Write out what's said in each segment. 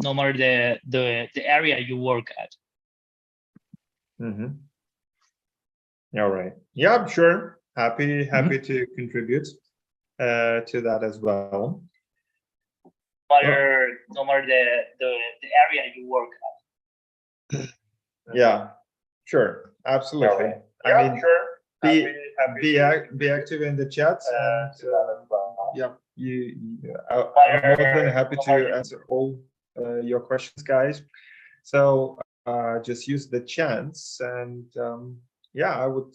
no matter the area you work at. All right. Yeah, sure. Happy to contribute to that as well. No matter the area you work at. Yeah, sure, absolutely. Right. Yeah, I mean, sure. be active in the chat, and yeah, I'm more than happy to answer all your questions, guys. So just use the chance, and yeah, I would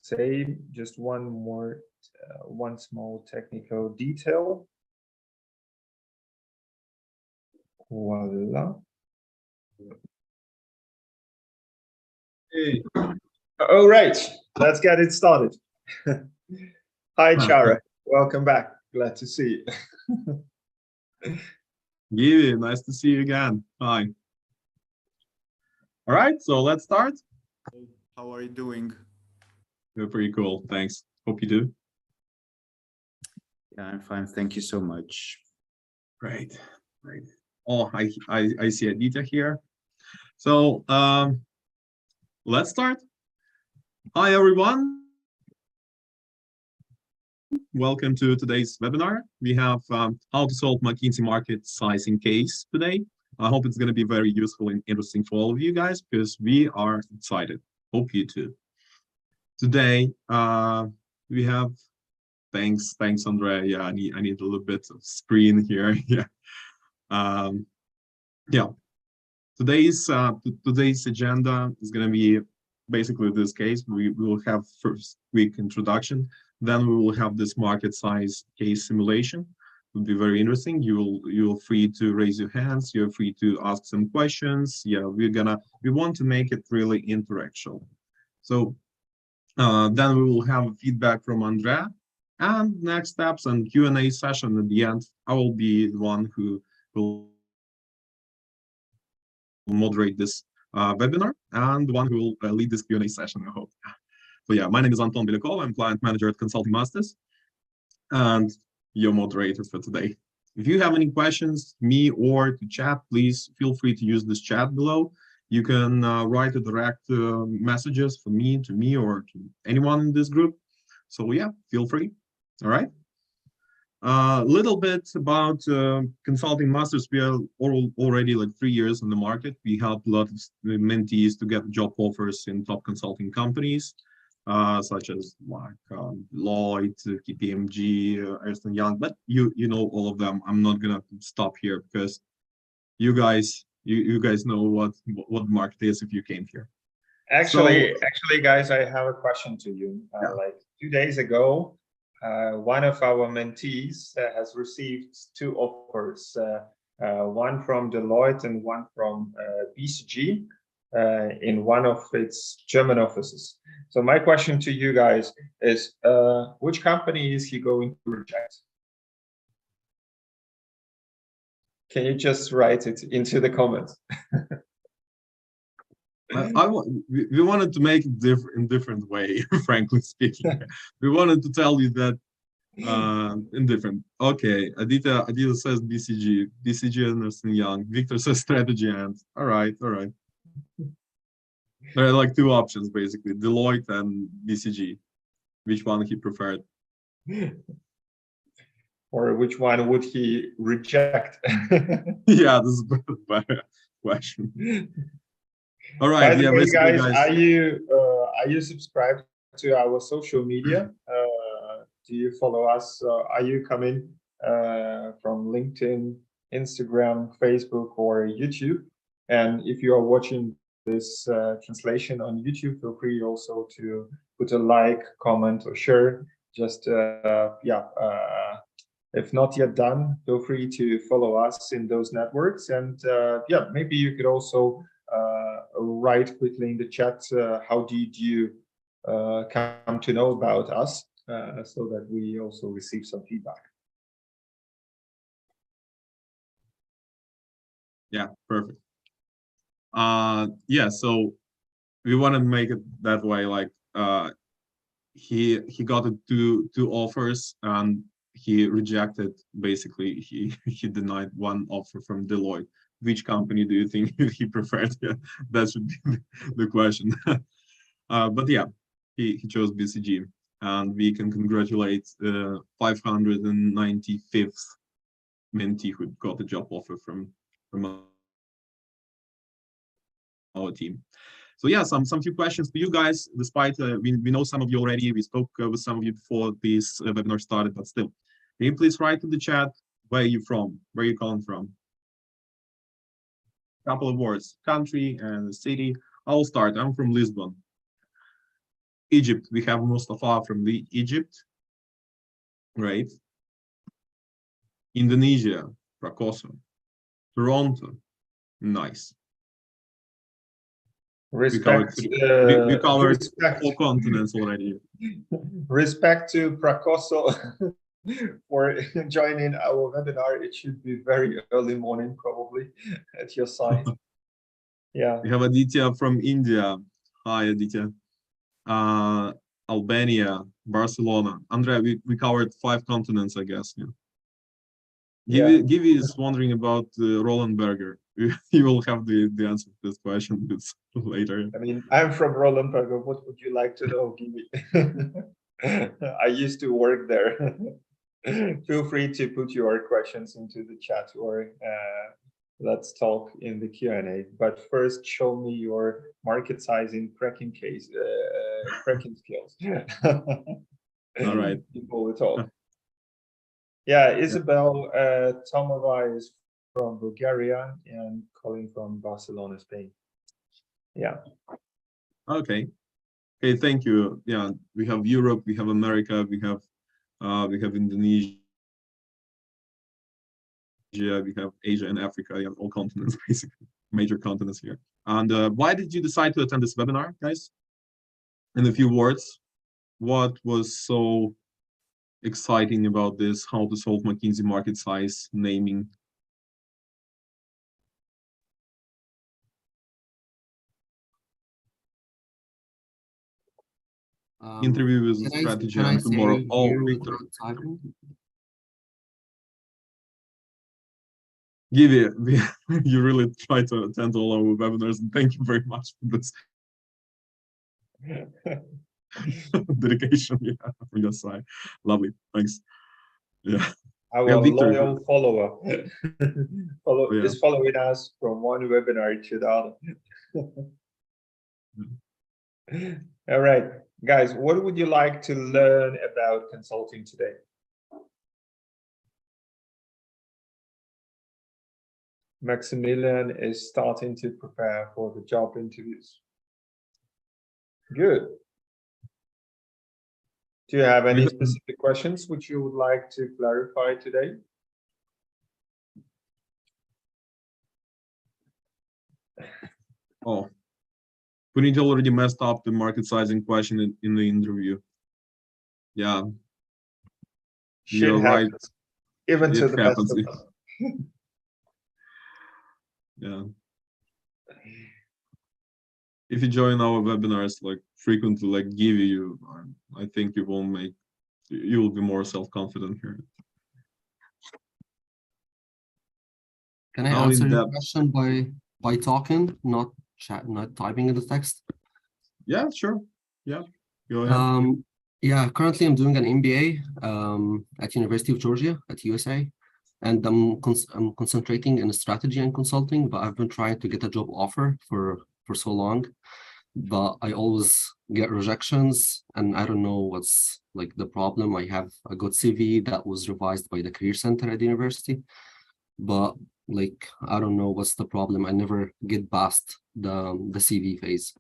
say just one small technical detail. Voila. Hey. All right, let's get it started. Hi, Chara. Welcome back. Glad to see you. Givy, nice to see you again. Hi. All right, so let's start. How are you doing? You're pretty cool. Thanks. Hope you do. Yeah, I'm fine. Thank you so much. Great. Great. Oh, I see Aditya here. So let's start. Hi, everyone. Welcome to today's webinar. We have how to solve McKinsey market sizing case today. I hope it's going to be very useful and interesting for all of you guys because we are excited. Hope you too. Today we have thanks Andrea. Yeah, I need a little bit of screen here. Yeah. Yeah. Today's agenda is going to be basically this case. We will have first quick introduction. Then we will have this market size case simulation. It will be very interesting. You're free to raise your hands. You're free to ask some questions. Yeah, we want to make it really interactive. So then we will have feedback from Andrea, and next steps and Q&A session at the end. I will be the one who will moderate this webinar and the one who will lead this Q&A session, I hope. So yeah, my name is Anton Belikov. I'm client manager at Consulting Masters and your moderator for today. If you have any questions, me or to chat, please feel free to use this chat below. You can write a direct messages for me, to me, or to anyone in this group. So yeah, feel free. All right. A little bit about Consulting Masters. We are already like 3 years in the market. We help a lot of mentees to get job offers in top consulting companies, such as like Lloyd, KPMG, Ernst & Young, but you know all of them. I'm not gonna stop here because you guys know what the market is if you came here. Actually, guys, I have a question to you. Yeah. Like 2 days ago, one of our mentees has received 2 offers, one from Deloitte and one from BCG in one of its German offices. So my question to you guys is, which company is he going to reject? Can you just write it into the comments? We wanted to make it in different way, frankly speaking. We wanted to tell you that in different. Okay, Aditya says BCG and Ernst & Young. Victor says strategy and all right. There are like 2 options basically, Deloitte and BCG. Which one he preferred? Or which one would he reject? Yeah, this is a better question. All right. By the way, guys, are you subscribed to our social media? Do you follow us? Are you coming from LinkedIn, Instagram, Facebook, or YouTube? And if you are watching this translation on YouTube, feel free also to put a like, comment, or share. Just if not yet done, feel free to follow us in those networks. And yeah, maybe you could also write quickly in the chat, how did you come to know about us, so that we also receive some feedback. Yeah, perfect. Yeah, so we want to make it that way. Like he got 2 offers, and he rejected, basically, he denied one offer from Deloitte. Which company do you think he preferred? Yeah, that should be the question. But yeah, he chose BCG, and we can congratulate 595th mentee who got a job offer from our team. So yeah, some few questions for you guys. Despite we know some of you already, we spoke with some of you before this webinar started, but still, can you please write in the chat where you from, where you calling from? Couple of words, country and city. I'll start. I'm from Lisbon. Egypt. We have Mustafa from the Egypt. Great. Indonesia. Prakoso. Toronto. Nice. Respect. We covered respect. 4 continents already. Respect to Prakoso for joining our webinar. It should be very early morning, probably, at your site. Yeah. We have Aditya from India. Hi, Aditya. Albania, Barcelona. Andrea, we covered 5 continents, I guess. Yeah. Givi is wondering about Roland Berger. You will have the answer to this question later. I mean, I'm from Roland Berger. What would you like to know, Givi? I used to work there. Feel free to put your questions into the chat, or let's talk in the Q&A. But first, show me your market sizing cracking cracking skills. All right. Before we talk. Yeah, Isabel Tomova is from Bulgaria and calling from Barcelona, Spain. Yeah. Okay. Okay, thank you. Yeah, we have Europe, we have America, we have Indonesia, we have Asia and Africa. Yeah, all continents, basically, major continents here. And why did you decide to attend this webinar, guys? In a few words, what was so exciting about this? How to solve McKinsey market size naming? Interview with a strategy and tomorrow. Oh, Victor. Givi, you really try to attend all our webinars, and thank you very much for this dedication from your side. Lovely, thanks. Yeah. Our Victor. Loyal follower is following us from one webinar to the other. All right, guys, what would you like to learn about consulting today? Maximilian is starting to prepare for the job interviews. Good. Do you have any specific questions which you would like to clarify today? Oh, Puneet already messed up the market sizing question in the interview. Yeah. You're right. Even to the best of us. Yeah. If you join our webinars like frequently, like give you, I think you will be more self-confident here. Can I answer your question by talking, not typing in the text? Yeah, sure. Yeah, go ahead. Yeah, currently I'm doing an MBA at University of Georgia at USA, and I'm concentrating in strategy and consulting, but I've been trying to get a job offer for so long, but I always get rejections, and I don't know what's like the problem. I have a good CV that was revised by the Career Center at the university, but like I don't know what's the problem. I never get past the CV phase.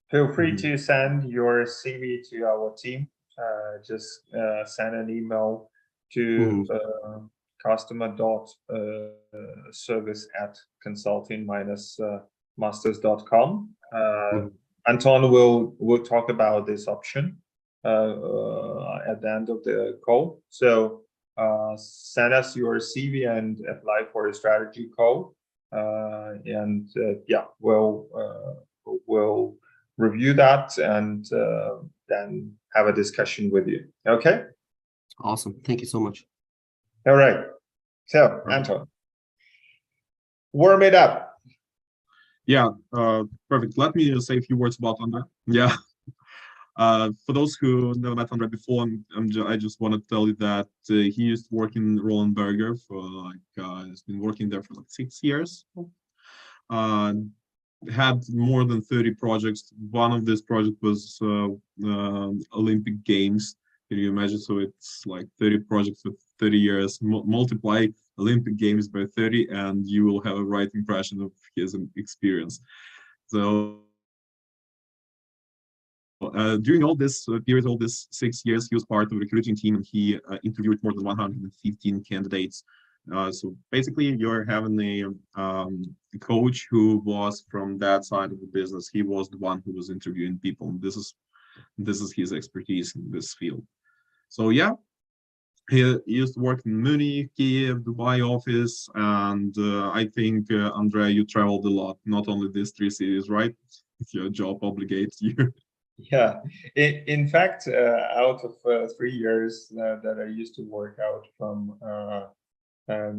Feel free to send your CV to our team. Just send an email to customer.service@consulting-masters.com. Anton will talk about this option at the end of the call. So send us your CV and apply for a strategy call. Yeah, we'll review that and then have a discussion with you. Okay. Awesome. Thank you so much. All right. So, Anton, warm it up. Yeah, perfect. Let me say a few words about Andre. Yeah. For those who never met Andre before, I just want to tell you that he used to work in Roland Berger for he's been working there for like 6 years. Had more than 30 projects. One of this project was Olympic Games. Can you imagine? So it's like 30 projects for 30 years. Multiply Olympic Games by 30, and you will have a right impression of his experience. So during all this period, all this 6 years, he was part of the recruiting team, and he interviewed more than 115 candidates. So basically, you're having a coach who was from that side of the business. He was the one who was interviewing people, and this is his expertise in this field. So yeah, he used to work in Munich, Kiev, Dubai office, and I think Andrea, you traveled a lot, not only these 3 cities, right? Your job obligates you. Yeah, in fact, out of 3 years that I used to work out from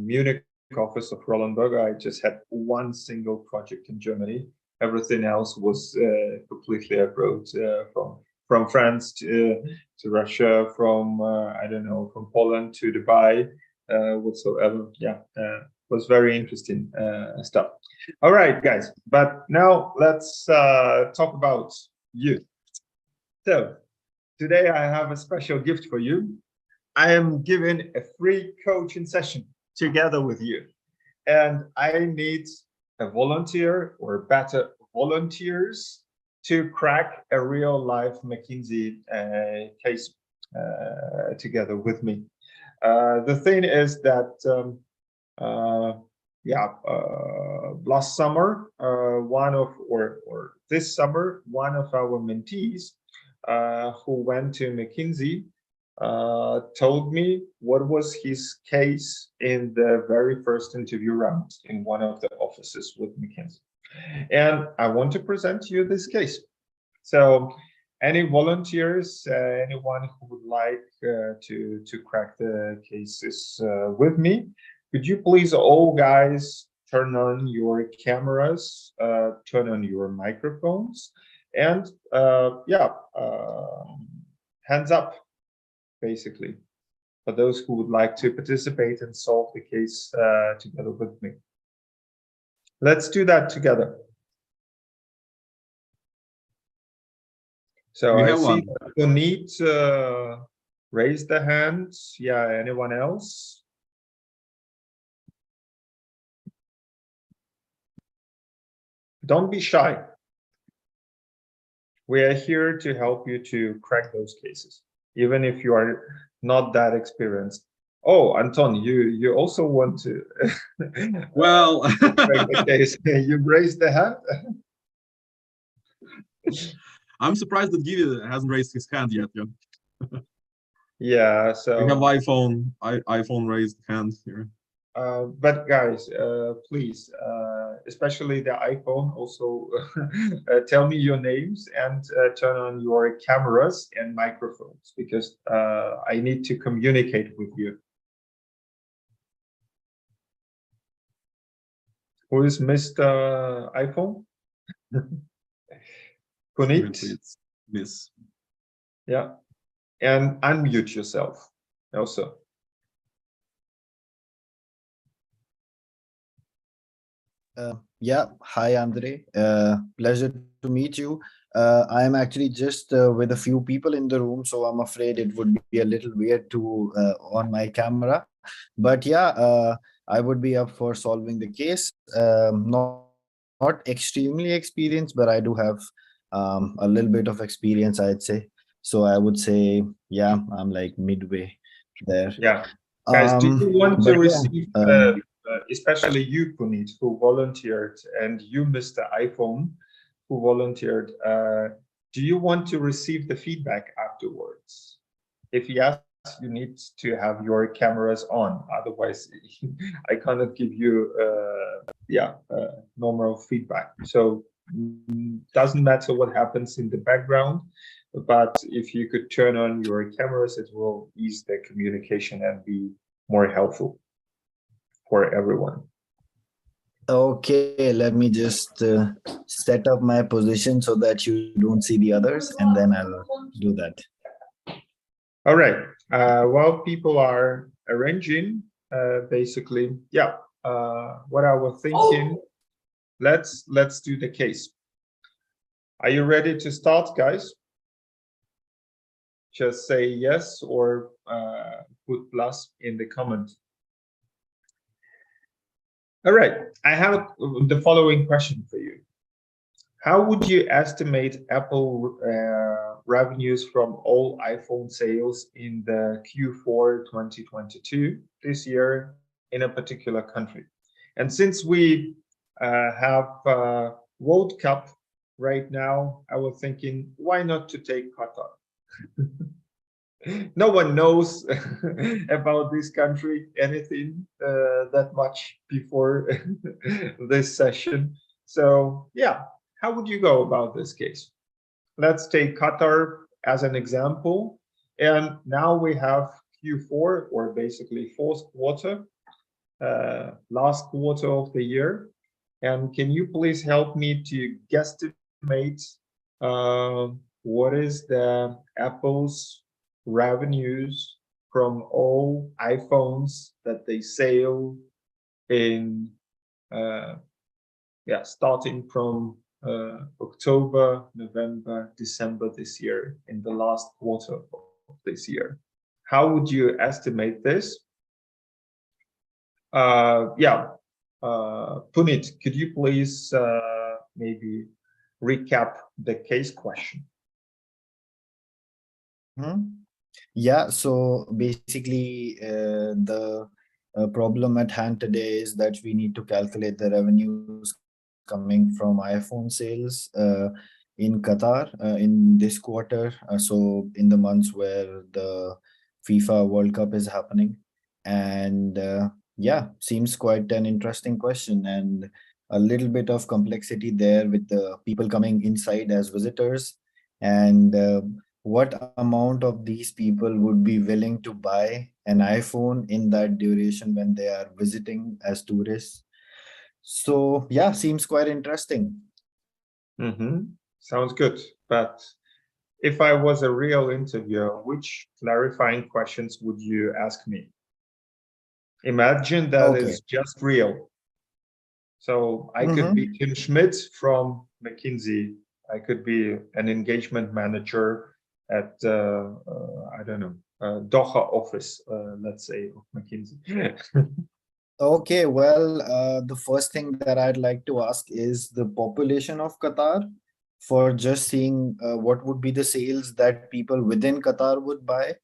Munich office of Roland Berger, I just had one single project in Germany. Everything else was completely abroad, from France to Russia, from I don't know, from Poland to Dubai, whatsoever. Yeah, was very interesting stuff. All right, guys, but now let's talk about you. So today I have a special gift for you. I am giving a free coaching session together with you. And I need a volunteer, or better, volunteers, to crack a real life McKinsey case together with me. The thing is that, last summer, this summer, one of our mentees who went to McKinsey told me what was his case in the very first interview round in one of the offices with McKinsey. And I want to present to you this case. So any volunteers, anyone who would like to crack the cases with me, could you please all guys turn on your cameras, turn on your microphones, and hands up, basically, for those who would like to participate and solve the case together with me. Let's do that together. So I see Puneet raise the hand. Yeah, anyone else? Don't be shy. We are here to help you to crack those cases, even if you are not that experienced. Oh, Anton, you also want to Well, crack the case. You raised the hand. I'm surprised that Givi hasn't raised his hand yet. Yeah. Yeah, so We have iPhone raised hand here. But guys, please, especially the iPhone, also tell me your names and turn on your cameras and microphones, because I need to communicate with you. Who is Mr. iPhone? Puneet? Miss. Yeah, and unmute yourself also. Yeah, hi Andre. Pleasure to meet you. I am actually just with a few people in the room, so I'm afraid it would be a little weird to on my camera. But yeah, I would be up for solving the case. Not extremely experienced, but I do have a little bit of experience, I'd say. So I would say, yeah, I'm like midway there. Yeah, guys, do you want to receive? Especially you, Puneet, who volunteered, and you, Mr. iPhone, who volunteered, do you want to receive the feedback afterwards? If yes, you need to have your cameras on. Otherwise, I cannot give you normal feedback. So doesn't matter what happens in the background. but if you could turn on your cameras, it will ease the communication and be more helpful for everyone. Okay, let me just set up my position so that you don't see the others, and then I'll do that. All right. While people are arranging, basically, yeah. What I was thinking, let's do the case. Are you ready to start, guys? Just say yes or put plus in the comment. All right, I have the following question for you. How would you estimate Apple revenues from all iPhone sales in the Q4 2022 this year in a particular country? And since we have World Cup right now, I was thinking, why not to take Qatar? No one knows about this country anything that much before this session. So yeah, how would you go about this case? Let's take Qatar as an example. And now we have Q4, or basically fourth quarter, last quarter of the year. And can you please help me to guesstimate what is the Apple's revenues from all iPhones that they sell in starting from October, November, December this year, in the last quarter of this year? How would you estimate this? Punit, could you please maybe recap the case question? Yeah, so basically the problem at hand today is that we need to calculate the revenues coming from iPhone sales in Qatar in this quarter, so in the months where the FIFA World Cup is happening. And yeah, seems quite an interesting question, and a little bit of complexity there with the people coming inside as visitors, and what amount of these people would be willing to buy an iPhone in that duration when they are visiting as tourists. So yeah, seems quite interesting. Sounds good. But if I was a real interviewer, which clarifying questions would you ask me? Imagine that is just real. So I could be Tim Schmidt from McKinsey. I could be an engagement manager at I don't know, Doha office, let's say, of McKinsey. Okay, well, the first thing that I'd like to ask is the population of Qatar, for just seeing what would be the sales that people within Qatar would buy,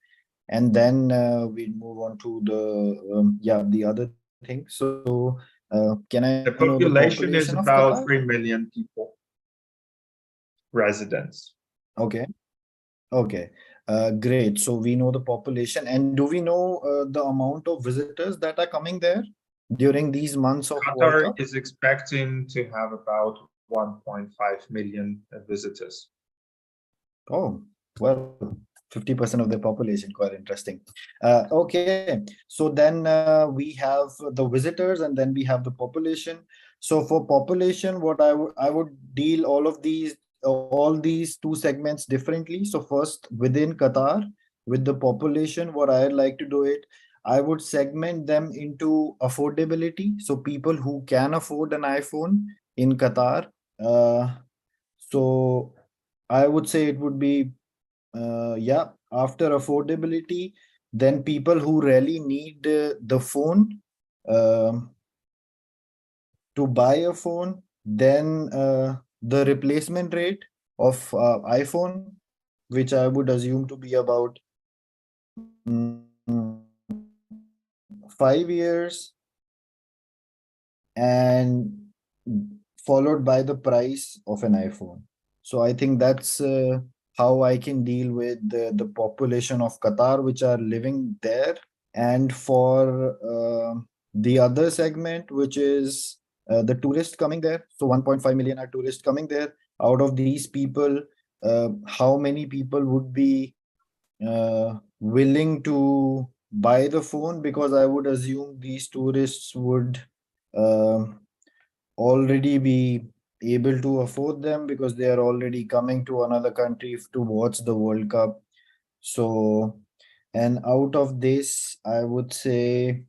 and then we'd move on to the the other thing. So can I The know the population is population of about Qatar? 3 million people, residents. Okay. Great. So we know the population, and do we know the amount of visitors that are coming there during these months of World Qatar Cup? is expecting to have about 1.5 million visitors. Oh, well, 50% of the population, quite interesting. Okay, so then we have the visitors, and then we have the population. So for population, what I would deal all these two segments differently. So first, within Qatar, with the population, what I'd like to do it, I would segment them into affordability. So people who can afford an iPhone in Qatar. So I would say it would be after affordability, then people who really need the phone to buy a phone, then the replacement rate of iPhone, which I would assume to be about 5 years, and followed by the price of an iPhone. So I think that's how I can deal with the population of Qatar which are living there. And for the other segment, which is the tourists coming there, so 1.5 million are tourists coming there. Out of these people, how many people would be willing to buy the phone, because I would assume these tourists would already be able to afford them because they are already coming to another country to watch the World Cup. So, and out of this, I would say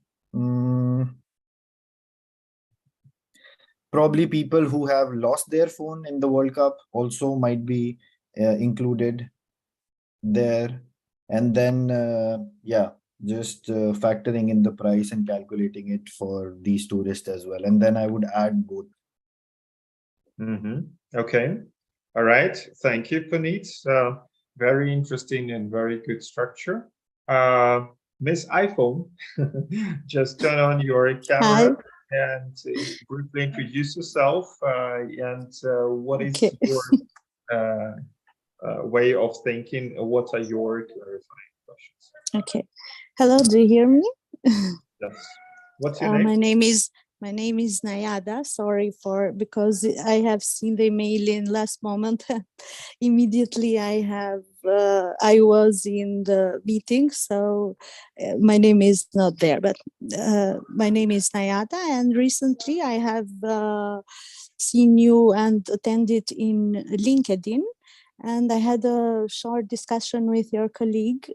probably people who have lost their phone in the World Cup also might be included there. And then, yeah, just factoring in the price and calculating it for these tourists as well. And then I would add both. Okay. All right. Thank you, Puneet. Very interesting and very good structure. Miss iPhone, just turn on your camera and briefly introduce yourself and what is Okay. your way of thinking? What are your clarifying questions? Okay. Hello, do you hear me? Yes. What's your name? My name is Nayada. Sorry because I have seen the email in last moment. Immediately I was in the meeting, so my name is not there, but my name is Nayada, and recently I have seen you and attended in LinkedIn, and I had a short discussion with your colleague.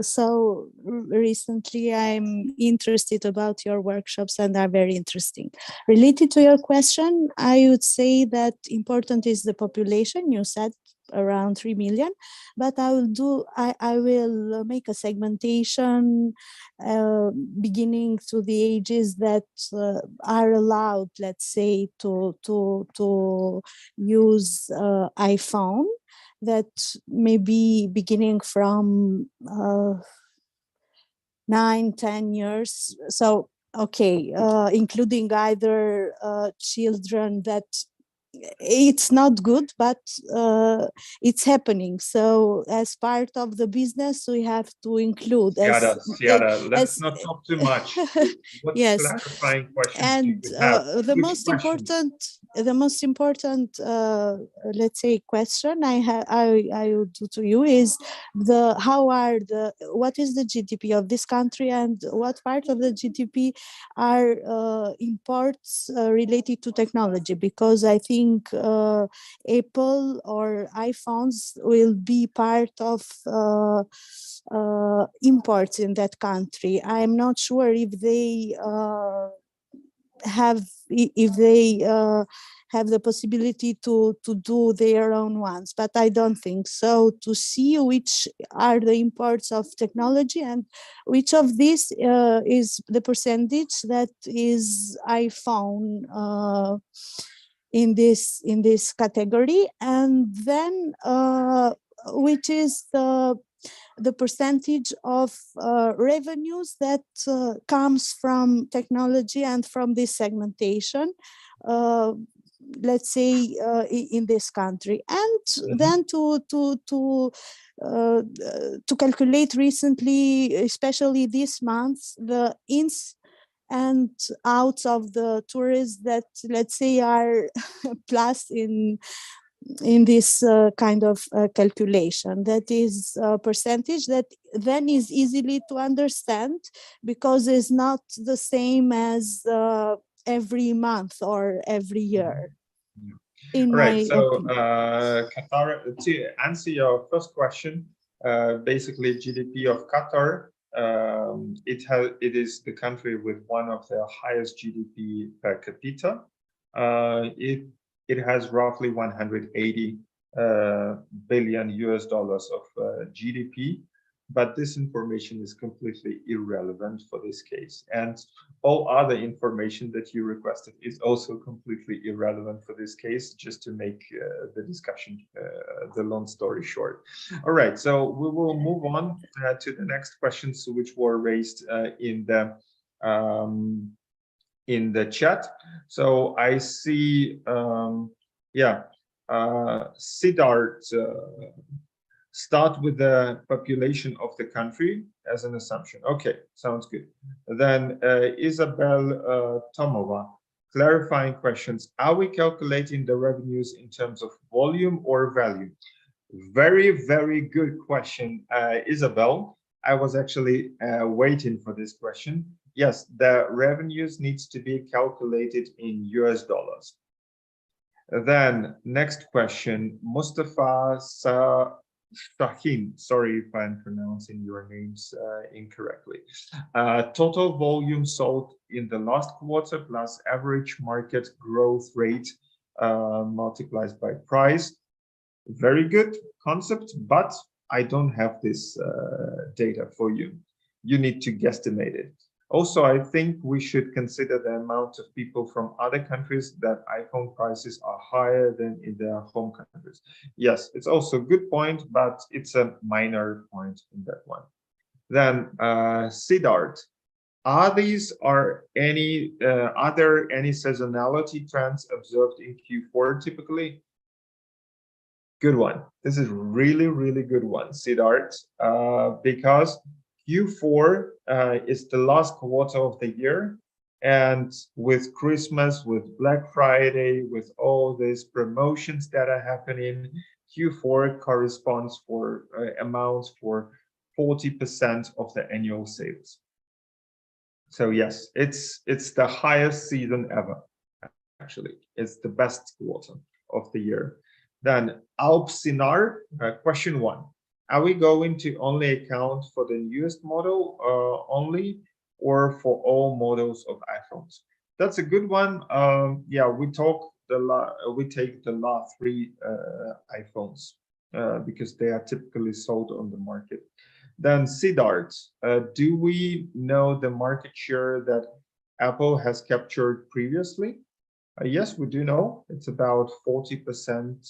So recently I'm interested about your workshops and are very interesting. Related to your question, I would say that important is the population. You said around 3 million, but I will make a segmentation beginning to the ages that are allowed, let's say, to use iPhone, that may be beginning from 9-10 years. So, okay, including either children that it's not good, but it's happening. So as part of the business, we have to include Yada, let's not talk too much. What yes. clarifying questions And do you have? the most important, let's say, question I would do to you is what is the GDP of this country, and what part of the GDP are imports related to technology? Because I think Apple or iPhones will be part of imports in that country. I'm not sure if they have the possibility to do their own ones, but I don't think so. To see which are the imports of technology and which of these is the percentage that is iPhone in this category, and then which is the percentage of revenues that comes from technology and from this segmentation, let's say, in this country. And then to calculate recently, especially this month, the ins and outs of the tourists that, let's say, are plus in this kind of calculation. That is a percentage that then is easily to understand, because it's not the same as every month or every year. In All right, so opinion. Qatar, to answer your first question, basically GDP of Qatar, it is the country with one of the highest GDP per capita. It has roughly 180 billion US dollars of GDP, but this information is completely irrelevant for this case. And all other information that you requested is also completely irrelevant for this case, just to make the discussion, the long story short. All right, so we will move on to the next questions which were raised in the chat. So I see, Siddharth, start with the population of the country as an assumption. Okay, sounds good. Then Isabel Tomova, clarifying questions. Are we calculating the revenues in terms of volume or value? Very, very good question, Isabel. I was actually waiting for this question. Yes, the revenues needs to be calculated in US dollars. Then next question, Mustafa Shahin. Sorry if I'm pronouncing your names incorrectly. Total volume sold in the last quarter plus average market growth rate multiplies by price. Very good concept, but I don't have this data for you. You need to guesstimate it. Also, I think we should consider the amount of people from other countries that iPhone prices are higher than in their home countries. Yes, it's also a good point, but it's a minor point in that one. Then Siddharth, are there any seasonality trends observed in Q4 typically? Good one. This is really, really good one, Siddharth, because Q4 is the last quarter of the year. And with Christmas, with Black Friday, with all these promotions that are happening, Q4 corresponds for amounts for 40% of the annual sales. So yes, it's the highest season ever, actually. It's the best quarter of the year. Then Alp Sinar, question 1. Are we going to only account for the newest model only, or for all models of iPhones? That's a good one. Yeah, we take the last 3 iPhones because they are typically sold on the market. Then Siddharth, do we know the market share that Apple has captured previously? Yes, we do know. It's about 40%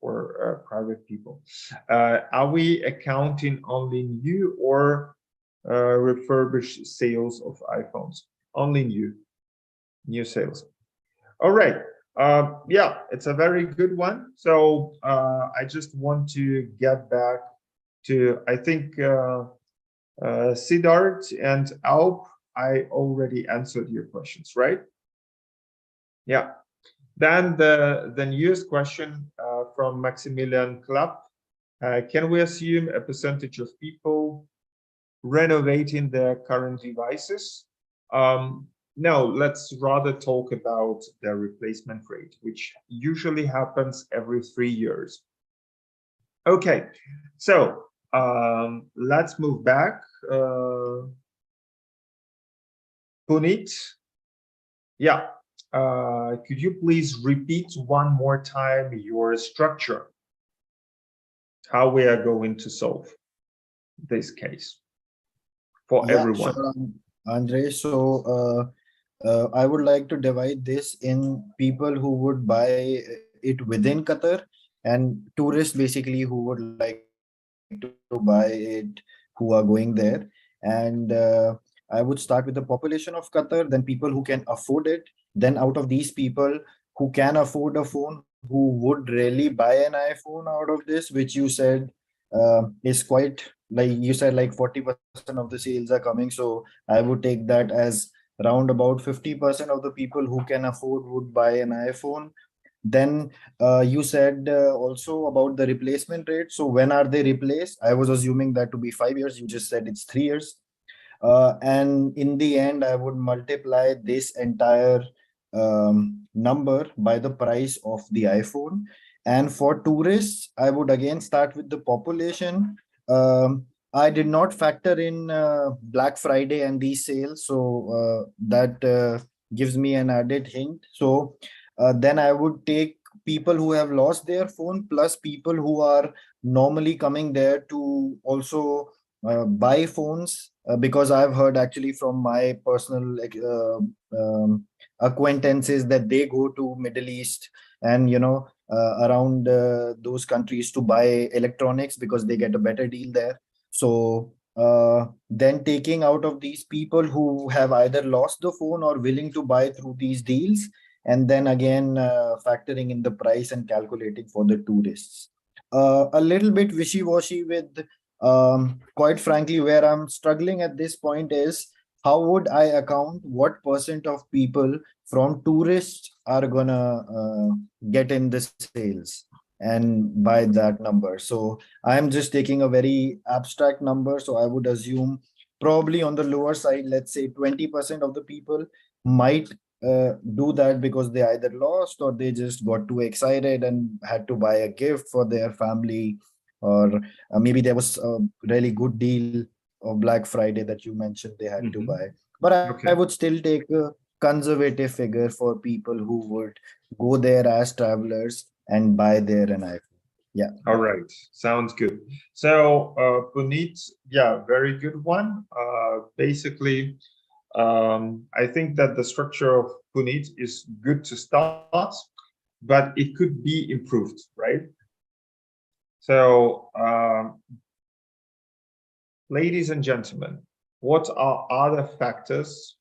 for private people. Are we accounting only new or refurbished sales of iPhones? Only new sales. All right. Yeah, it's a very good one. So I just want to get back to, I think, Siddharth and Alp. I already answered your questions, right? Yeah. Then the newest question from Maximilian Klapp. Can we assume a percentage of people renovating their current devices? No, let's rather talk about the replacement rate, which usually happens every 3 years. Okay, so let's move back. Punit, yeah, could you please repeat one more time your structure, how we are going to solve this case for everyone? Sure, Andre. So I would like to divide this in people who would buy it within Qatar and tourists basically who would like to buy it, who are going there. And I would start with the population of Qatar, then people who can afford it. Then out of these people who can afford a phone, who would really buy an iPhone out of this, which you said is quite, like you said, like 40% of the sales are coming. So I would take that as around about 50% of the people who can afford would buy an iPhone. Then you said also about the replacement rate. So when are they replaced? I was assuming that to be 5 years. You just said it's 3 years. And in the end, I would multiply this entire number by the price of the iPhone. And for tourists, I would again start with the population. I did not factor in Black Friday and these sales. So that gives me an added hint. So then I would take people who have lost their phone plus people who are normally coming there to also buy phones, because I've heard actually from my personal acquaintances that they go to Middle East and around those countries to buy electronics because they get a better deal there. So then taking out of these people who have either lost the phone or willing to buy through these deals, and then again factoring in the price and calculating for the tourists. A little bit wishy-washy with, quite frankly, where I'm struggling at this point is how would I account what percent of people from tourists are gonna get in the sales and buy that number? So I'm just taking a very abstract number. So I would assume probably on the lower side, let's say 20% of the people might do that because they either lost or they just got too excited and had to buy a gift for their family, or maybe there was a really good deal of Black Friday that you mentioned they had to buy. But I Okay. would still take a conservative figure for people who would go there as travelers and buy there an iPhone. Yeah. All right. Sounds good. So, Puneet, yeah, very good one. Basically, I think that the structure of Puneet is good to start, but it could be improved, right? So, ladies and gentlemen, what are other factors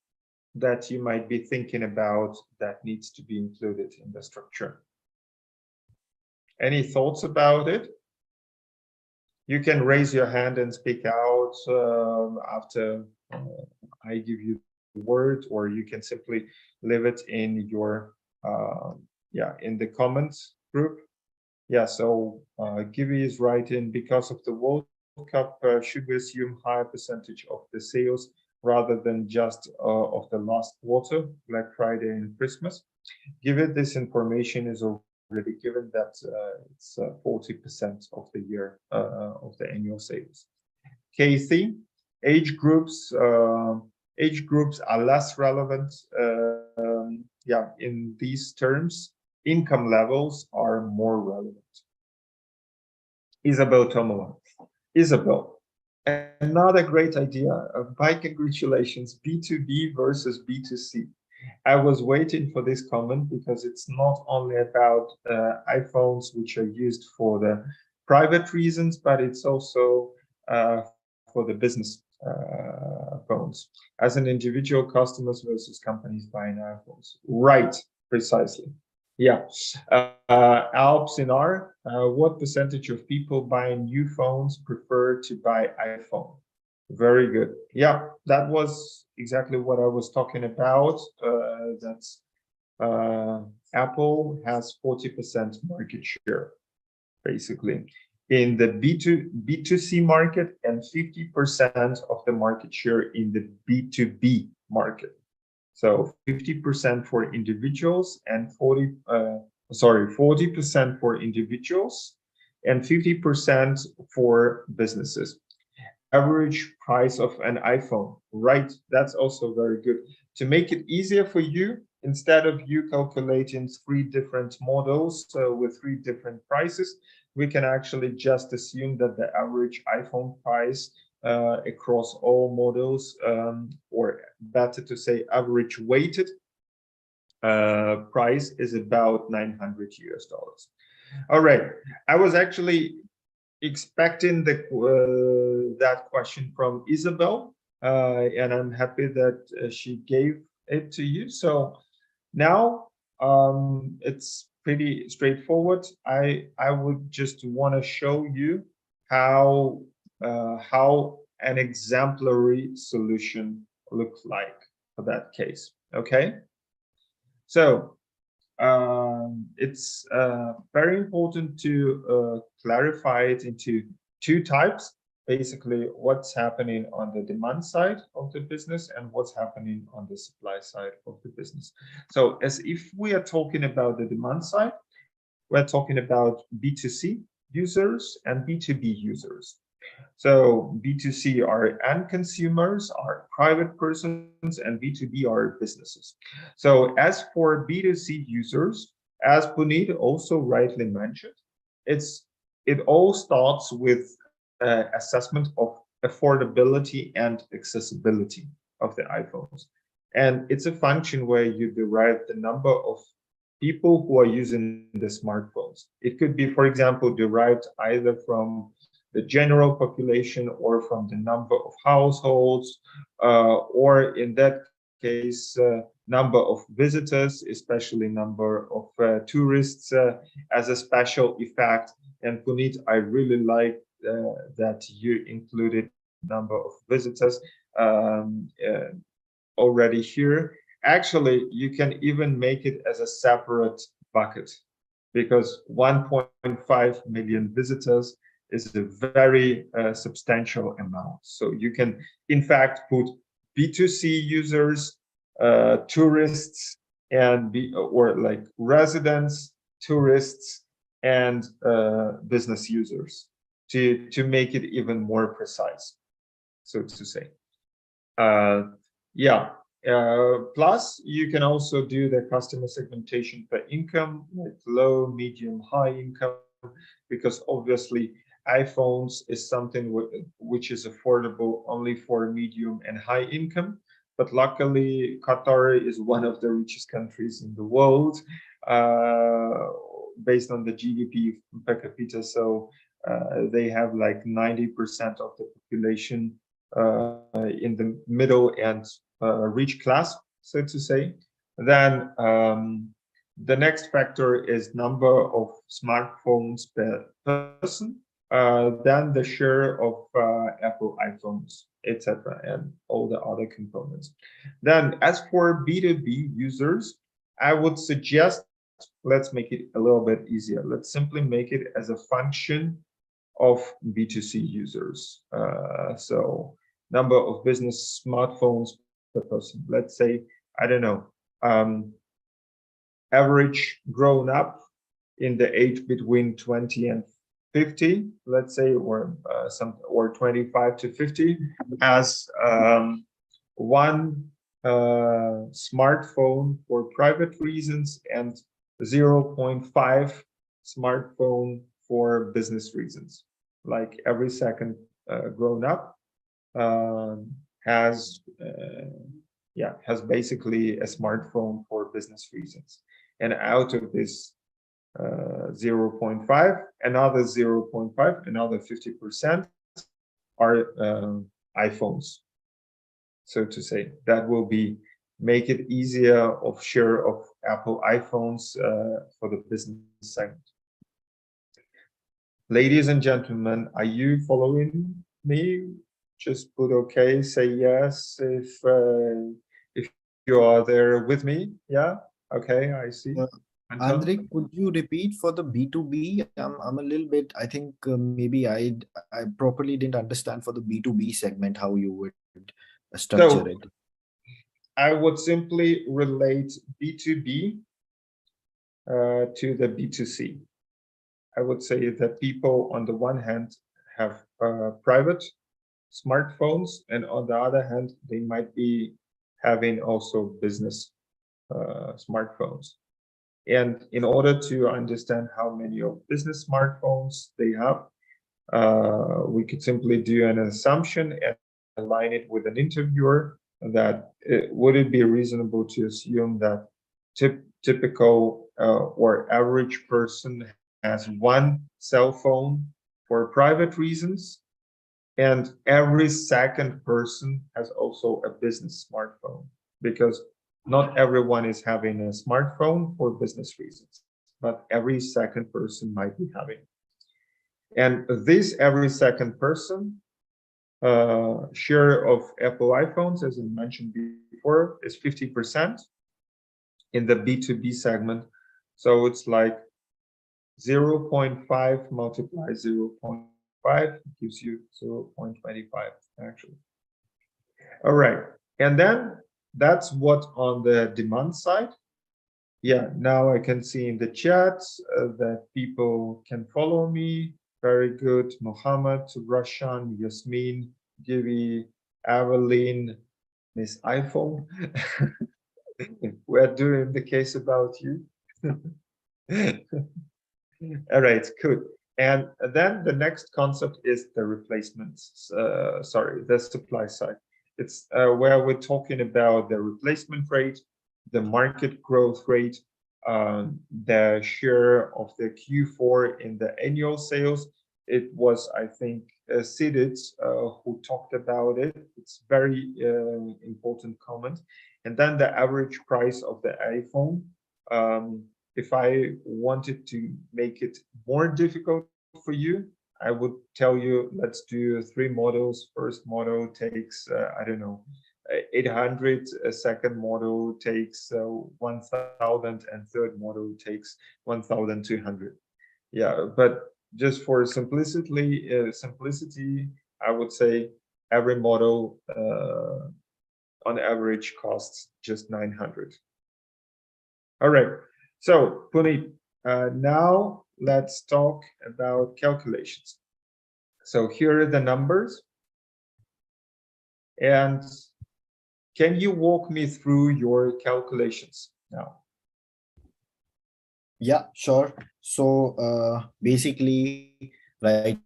that you might be thinking about that needs to be included in the structure? Any thoughts about it? You can raise your hand and speak out after I give you the word, or you can simply leave it in your in the comments group. Yeah, so Gibby is writing, because of the World Cup, should we assume higher percentage of the sales rather than just of the last quarter, Black Friday and Christmas? Given this information is already given that it's 40% of the year of the annual sales. Casey, age groups are less relevant. In these terms, income levels are more relevant. Isabel Tomola. Isabel, another great idea. My congratulations, B2B versus B2C. I was waiting for this comment because it's not only about iPhones, which are used for the private reasons, but it's also for the business phones. As an individual, customers versus companies buying iPhones. Right, precisely. Yeah. Alps in R, what percentage of people buying new phones prefer to buy iPhone? Very good. Yeah, that was exactly what I was talking about. That's Apple has 40% market share, basically, in the B2C market, and 50% of the market share in the B2B market. So 50% for individuals and 40% for individuals and 50% for businesses. Average price of an iPhone, right? That's also very good. To make it easier for you, instead of you calculating 3 different models with 3 different prices, we can actually just assume that the average iPhone price across all models, or better to say average weighted price, is about $900 US. All right, I was actually expecting that question from Isabel, and I'm happy that she gave it to you. So now it's pretty straightforward. I would just want to show you how an exemplary solution looks like for that case. Okay, so it's very important to clarify it into 2 types. Basically, what's happening on the demand side of the business and what's happening on the supply side of the business. So as if we are talking about the demand side, we're talking about B2C users and B2B users. So B2C are end consumers, are private persons, and B2B are businesses. So as for B2C users, as Puneet also rightly mentioned, it all starts with assessment of affordability and accessibility of the iPhones. And it's a function where you derive the number of people who are using the smartphones. It could be, for example, derived either from the general population or from the number of households, or in that case, number of visitors, especially number of tourists as a special effect. And Puneet, I really like that you included number of visitors. already here. Actually, you can even make it as a separate bucket, because 1.5 million visitors is a very substantial amount. So you can, in fact, put B2C users, tourists, and or like residents, tourists, and business users to make it even more precise, so to say. Yeah. Plus, you can also do the customer segmentation per income, like low, medium, high income, because obviously iPhones is something which is affordable only for medium and high income. But luckily, Qatar is one of the richest countries in the world, based on the GDP per capita. So they have like 90% of the population in the middle and rich class, so to say. Then the next factor is number of smartphones per person, then the share of Apple iPhones, etc., and all the other components. Then as for B2B users, I would suggest, let's make it a little bit easier. Let's simply make it as a function of B2C users. So number of business smartphones per person. Let's say, I don't know, average grown up in the age between 20 and 50, let's say, or 25 to 50, has one smartphone for private reasons and 0.5 smartphone for business reasons. Like every second grown up has basically a smartphone for business reasons. And out of this 0.5, another 0.5, another 50% are iPhones, so to say. That will make it easier of share of Apple iPhones for the business segment. Ladies and gentlemen, are you following me? Just put okay, say yes if you are there with me. Yeah, okay, I see. Andre, could you repeat for the B2B? I'm a little bit, I think maybe I properly didn't understand for the B2B segment how you would structure it. I would simply relate B2B to the B2C. I would say that people on the one hand have private smartphones, and on the other hand, they might be having also business smartphones. And in order to understand how many of business smartphones they have, we could simply do an assumption and align it with an interviewer that would it be reasonable to assume that typical or average person has one cell phone for private reasons, and every second person has also a business smartphone, because not everyone is having a smartphone for business reasons, but every second person might be having. And this every second person share of Apple iPhones, as I mentioned before, is 50% in the B2B segment. So it's like 0.5 multiplied 0.5 gives you 0.25 actually. All right, and then that's what on the demand side. Yeah, now I can see in the chat that people can follow me. Very good. Mohammed, Rashan, Yasmin, Divi, Evelyn, Miss iPhone. We're doing the case about you. All right, good. And then the next concept is the replacements. The supply side. It's where we're talking about the replacement rate, the market growth rate, the share of the Q4 in the annual sales. It was, I think, Sidit who talked about it. It's very important comment. And then the average price of the iPhone. If I wanted to make it more difficult for you, I would tell you, let's do 3 models. First model takes, I don't know, 800 second model takes 1000, and third model takes 1200. Yeah, but just for simplicity, I would say every model on average costs just 900. All right, so Puneet, now let's talk about calculations. So here are the numbers, and can you walk me through your calculations now? Yeah, sure. So basically, right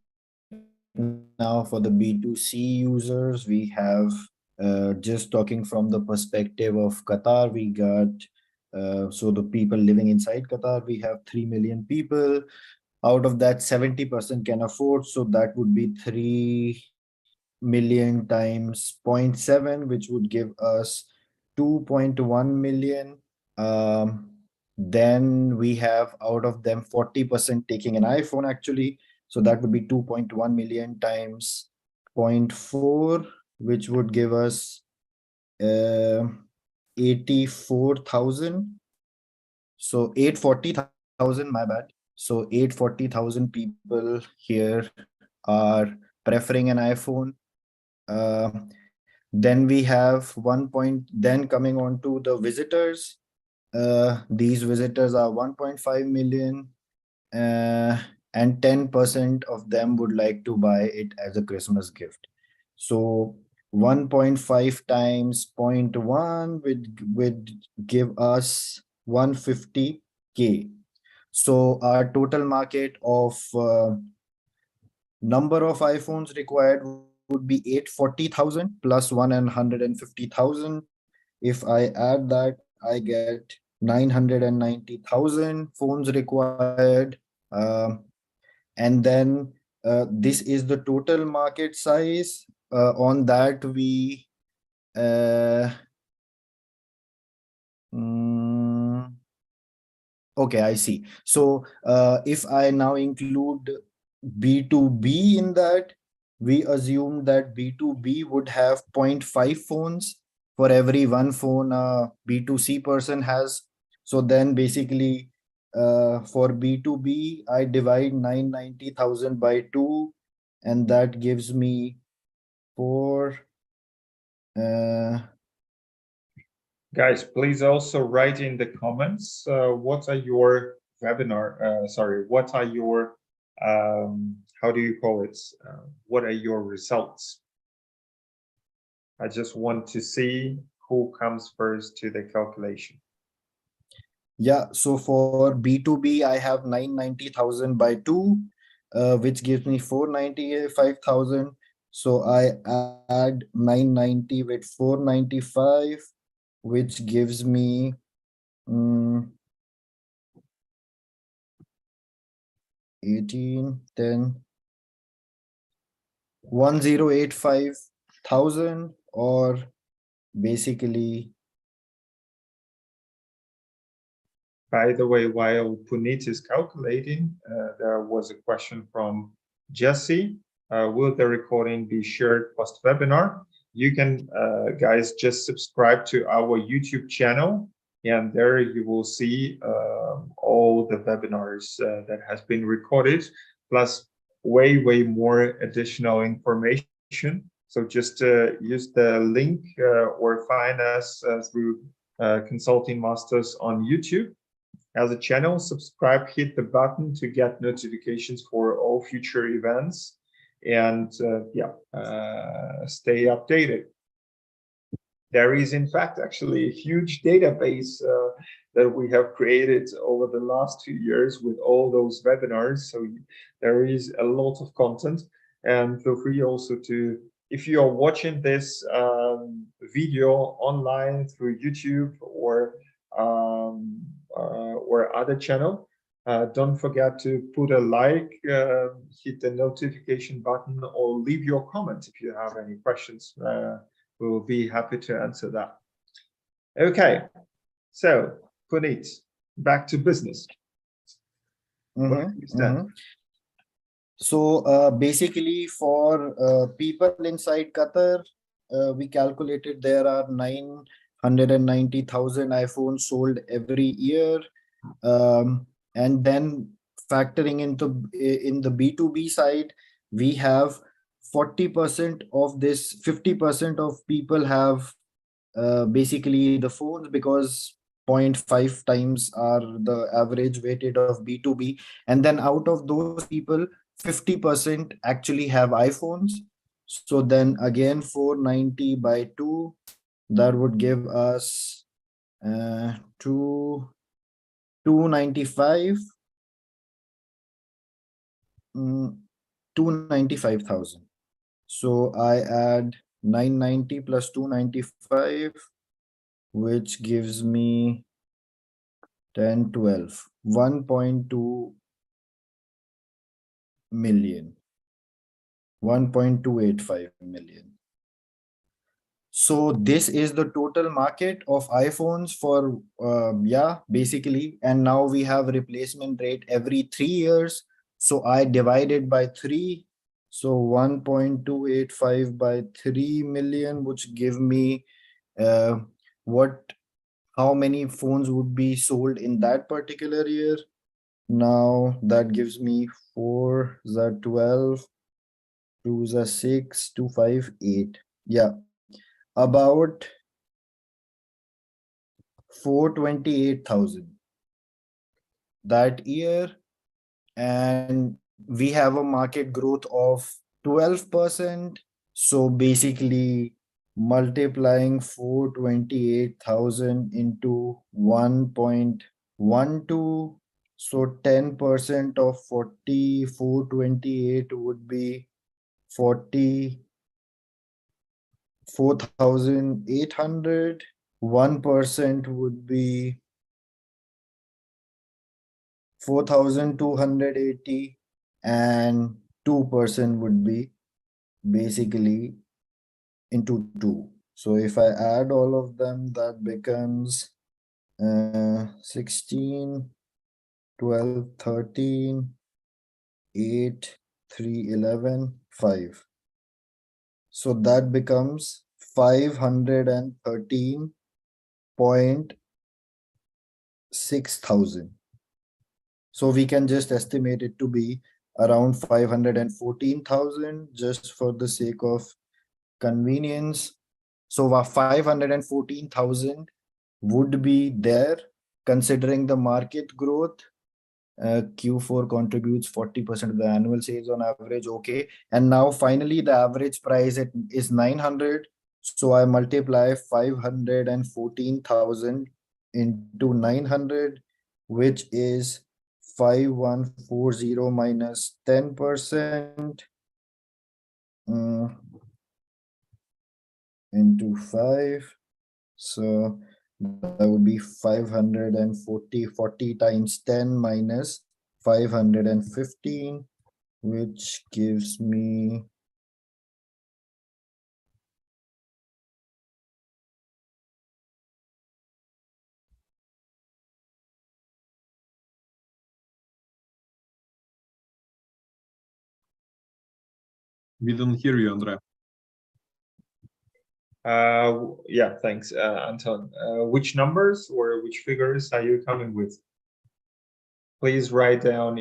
now for the B2C users, we have just talking from the perspective of Qatar, we got so the people living inside Qatar, we have 3 million people. Out of that, 70% can afford, so that would be 3 million times 0.7, which would give us 2.1 million. Then we have out of them 40% taking an iPhone actually. So that would be 2.1 million times 0.4, which would give us 84,000. So 840,000, my bad. So 840,000 people here are preferring an iPhone. Then we have 1 point, then coming on to the visitors. These visitors are 1.5 million, and 10% of them would like to buy it as a Christmas gift. So 1.5 times 0.1 would give us 150K. So our total market of number of iPhones required would be 840,000 plus 150,000. If I add that, I get 990,000 phones required. And then this is the total market size. On that, we okay, I see. So if I now include B2B in that, we assume that B2B would have 0.5 phones for every one phone a B2C person has. So then basically for B2B, I divide 990,000 by 2, and that gives me 4. Guys, please also write in the comments what are your webinar, what are your, how do you call it? What are your results? I just want to see who comes first to the calculation. Yeah, so for B2B, I have 990,000 by 2, which gives me 495,000. So I add 990 with 495, which gives me 18, 10, 1085,000, or basically. By the way, while Puneet is calculating, there was a question from Jesse. Will the recording be shared post-webinar? You can, guys, just subscribe to our YouTube channel, and there you will see all the webinars that has been recorded, plus way more additional information. So just use the link or find us through Consulting Masters on YouTube as a channel. Subscribe, hit the button to get notifications for all future events, and stay updated. There is, in fact, actually a huge database that we have created over the last 2 years with all those webinars. So there is a lot of content, and feel free also to, if you are watching this video online through YouTube or other channel, don't forget to put a like, hit the notification button, or leave your comment if you have any questions. We will be happy to answer that. Okay, so Puneet, back to business. So basically for people inside Qatar, we calculated there are 990,000 iPhones sold every year. And then factoring into in the B2B side, we have 40% of this, 50% of people have basically the phones, because 0.5 times are the average weighted of B2B. And then out of those people, 50% actually have iPhones. So then again, 490 by 2, that would give us 295, 295,000. So I add 990 plus 295, which gives me 10, 12, 1.2 million, 1.285 million. So this is the total market of iPhones for, yeah, basically. And now we have replacement rate every 3 years. So I divided by 3. So 1.285 by 3 million, which give me how many phones would be sold in that particular year. Now that gives me 4 is that 12, 2 is a 6, 2, 5, 8. Yeah, about 428,000 that year. And we have a market growth of 12%. So basically multiplying 428,000 into 1.12, so 10% of 428 would be 44,800. 1% would be 4,280, and 2% would be basically into 2. So if I add all of them, that becomes 16, 12, 13, 8, 3, 11, 5. So that becomes 513.6 thousand. So we can just estimate it to be around 514,000 just for the sake of convenience. So 514,000 would be there considering the market growth. Q4 contributes 40% of the annual sales on average. Okay. And now finally the average price is 900. So I multiply 514,000 into 900, which is 5140 minus 10%, into 5. So that would be 40 times 10 minus 515, which gives me We didn't hear you, Andre. Yeah, thanks, Anton. Which numbers or which figures are you coming with? Please write down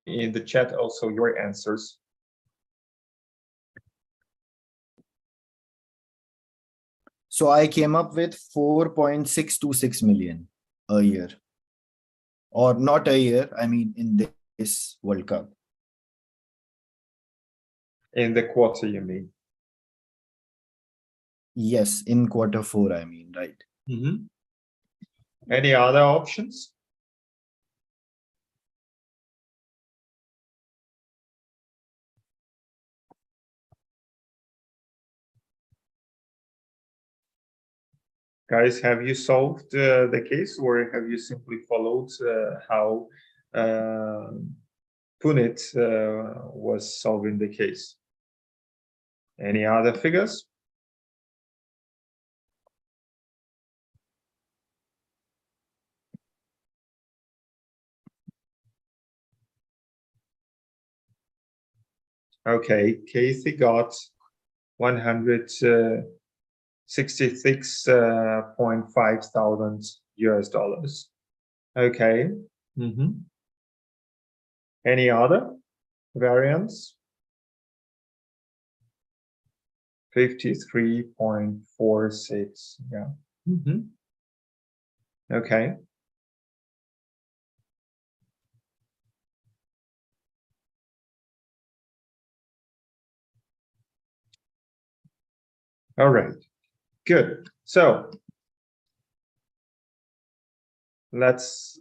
in the chat also your answers. So I came up with 4.626 million a year. Or not a year, I mean in this World Cup. In the quarter, you mean? Yes, in Q4, I mean, right. Mm-hmm. Any other options? Guys, have you solved the case, or have you simply followed how Punit was solving the case? Any other figures? Okay, Casey got 100 66.5 thousand US dollars. Okay. Any other variants? 53.46. Yeah. Okay. All right. Good. So let's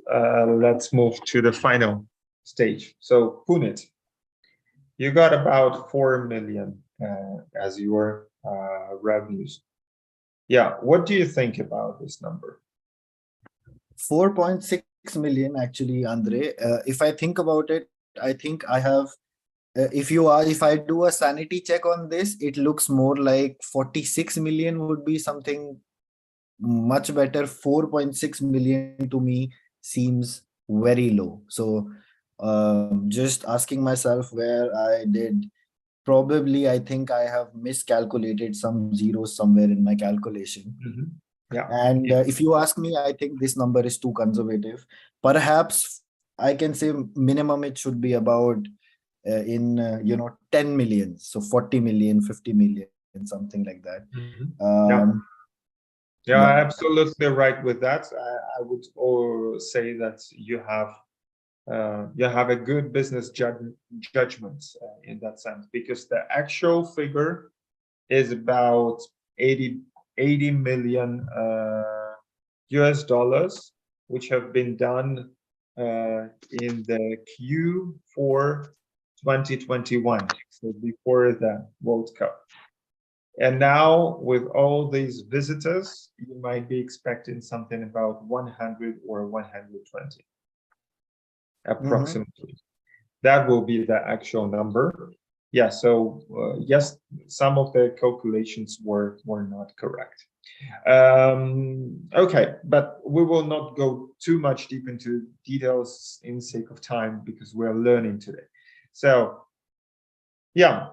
move to the final stage. So Punit, you got about 4 million as your revenues. Yeah, what do you think about this number? 4.6 million actually, Andre. If I think about it, I think I have, if I do a sanity check on this, it looks more like 46 million would be something much better. 4.6 million to me seems very low. So just asking myself where I did, probably I think I have miscalculated some zeros somewhere in my calculation. Yeah. And if you ask me, I think this number is too conservative. Perhaps I can say minimum it should be about 10 million. So 40 million, 50 million, something like that. Yeah, absolutely right with that. I would say that you have a good business judgment in that sense, because the actual figure is about 80 million US dollars, which have been done in the Q4 2021, so before the World Cup. And now with all these visitors, you might be expecting something about 100 or 120 approximately. That will be the actual number. Yeah, so yes, some of the calculations were not correct. Okay, but we will not go too much deep into details in sake of time, because we're learning today. So yeah,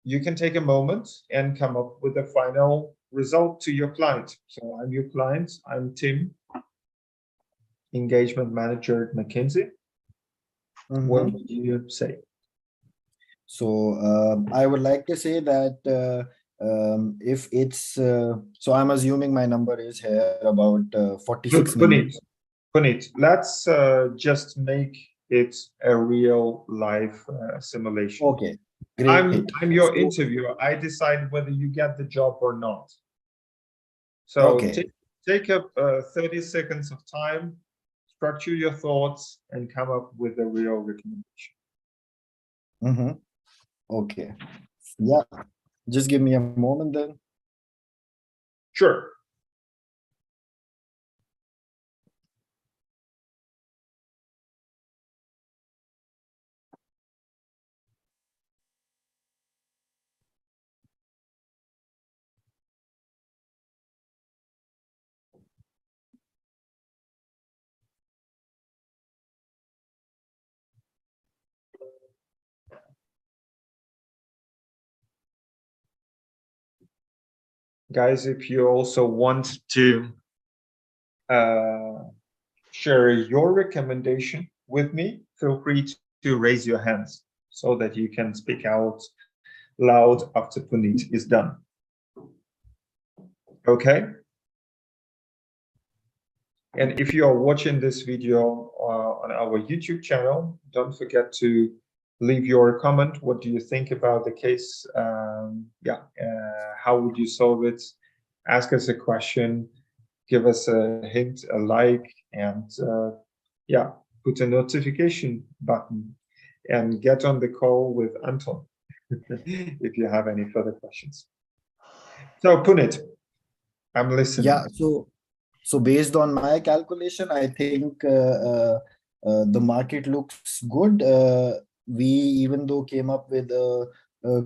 you can take a moment and come up with a final result to your client. So I'm your client, I'm Tim, engagement manager at McKinsey. What would you say? So I would like to say that if it's, so I'm assuming my number is here about 46 million. Puneet, let's just make it a real life simulation. Okay, great. I'm your interviewer. I decide whether you get the job or not. So take up 30 seconds of time, structure your thoughts, and come up with a real recommendation. Okay. Yeah. Just give me a moment then. Sure. Guys, if you also want to share your recommendation with me, feel free to raise your hands so that you can speak out loud after Puneet is done. Okay? And if you are watching this video on our YouTube channel, don't forget to leave your comment. What do you think about the case? How would you solve it? Ask us a question, give us a hint, a like, and put a notification button and get on the call with Anton if you have any further questions. So Punit, I'm listening. Yeah, so based on my calculation, I think the market looks good. We, even though, came up with a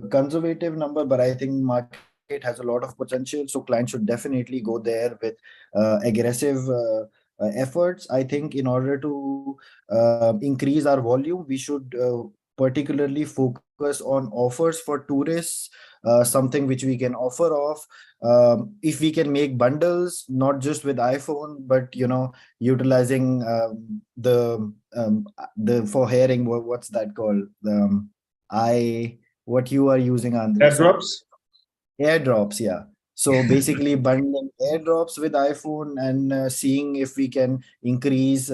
conservative number, but I think market has a lot of potential. So clients should definitely go there with aggressive efforts. I think in order to increase our volume, we should particularly focus focus on offers for tourists, something which we can offer off. If we can make bundles, not just with iPhone, but utilizing the for hearing, what's that called? What you are using, Andre? Airdrops. Airdrops, yeah. So basically bundling airdrops with iPhone and seeing if we can increase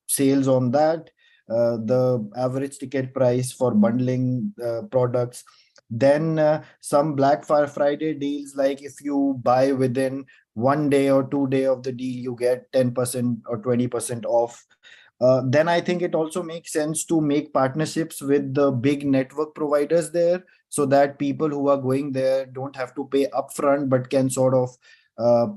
sales on that, the average ticket price for bundling products. Then some Black Friday deals, like if you buy within 1 day or 2 day of the deal, you get 10% or 20% off. Then I think it also makes sense to make partnerships with the big network providers there, so that people who are going there don't have to pay upfront, but can sort of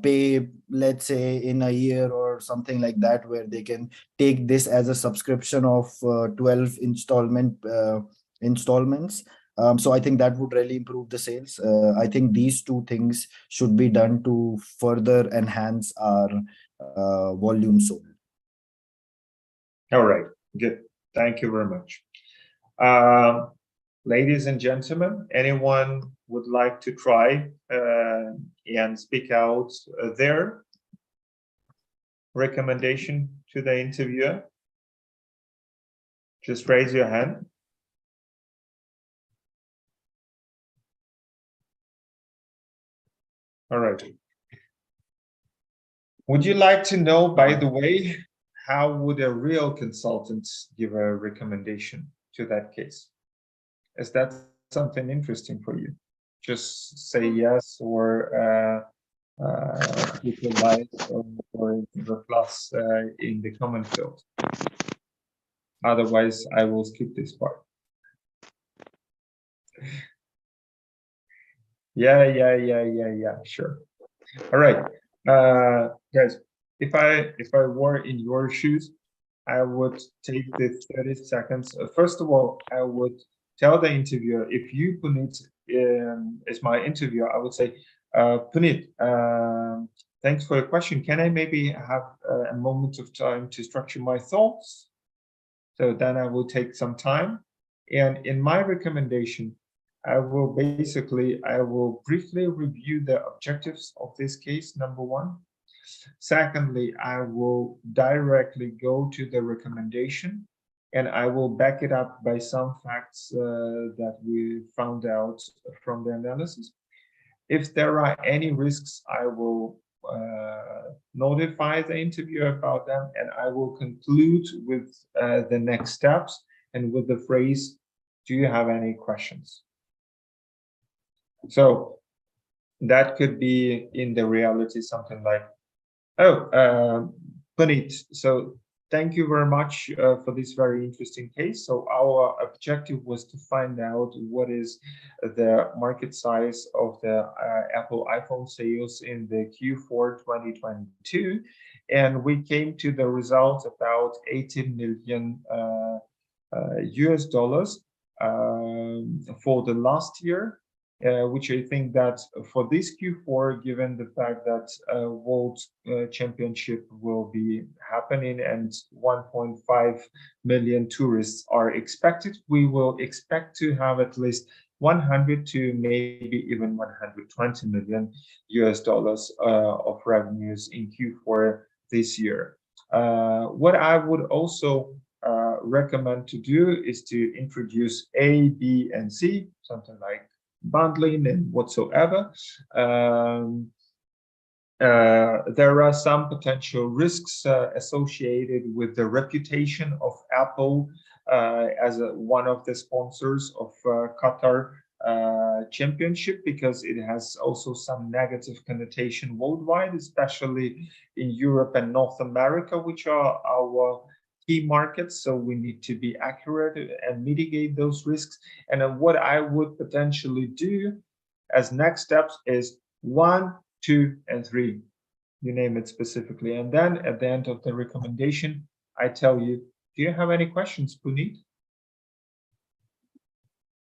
pay, let's say, in a year or something like that, where they can take this as a subscription of 12 installments. So I think that would really improve the sales. I think these two things should be done to further enhance our volume sold. All right, good. Thank you very much. Ladies and gentlemen, anyone would like to try and speak out their recommendation to the interviewer? Just raise your hand. All right. Would you like to know, by the way, how would a real consultant give a recommendation to that case? Is that something interesting for you? Just say yes or click a like or the plus in the comment field. Otherwise, I will skip this part. Yeah, sure. All right, guys, if I were in your shoes, I would take the 30 seconds. First of all, I would tell the interviewer, if you, Puneet, is my interviewer, I would say, Puneet, thanks for your question. Can I maybe have a moment of time to structure my thoughts? So then I will take some time. And in my recommendation, I will briefly review the objectives of this case, number one. Secondly, I will directly go to the recommendation, and I will back it up by some facts that we found out from the analysis. If there are any risks, I will notify the interviewer about them, and I will conclude with the next steps and with the phrase, do you have any questions? So that could be in the reality something like, oh, Puneet, so thank you very much for this very interesting case. So our objective was to find out what is the market size of the Apple iPhone sales in the Q4 2022. And we came to the result about 18 million US dollars for the last year. Which I think that for this Q4, given the fact that World Championship will be happening and 1.5 million tourists are expected, we will expect to have at least 100 to maybe even 120 million US dollars of revenues in Q4 this year. What I would also recommend to do is to introduce A, B, and C, something like bundling and whatsoever. There are some potential risks associated with the reputation of Apple as one of the sponsors of Qatar Championship, because it has also some negative connotation worldwide, especially in Europe and North America, which are our key markets. So we need to be accurate and mitigate those risks. And what I would potentially do as next steps is 1, 2, and 3, you name it specifically. And then at the end of the recommendation, I tell you, do you have any questions, Puneet?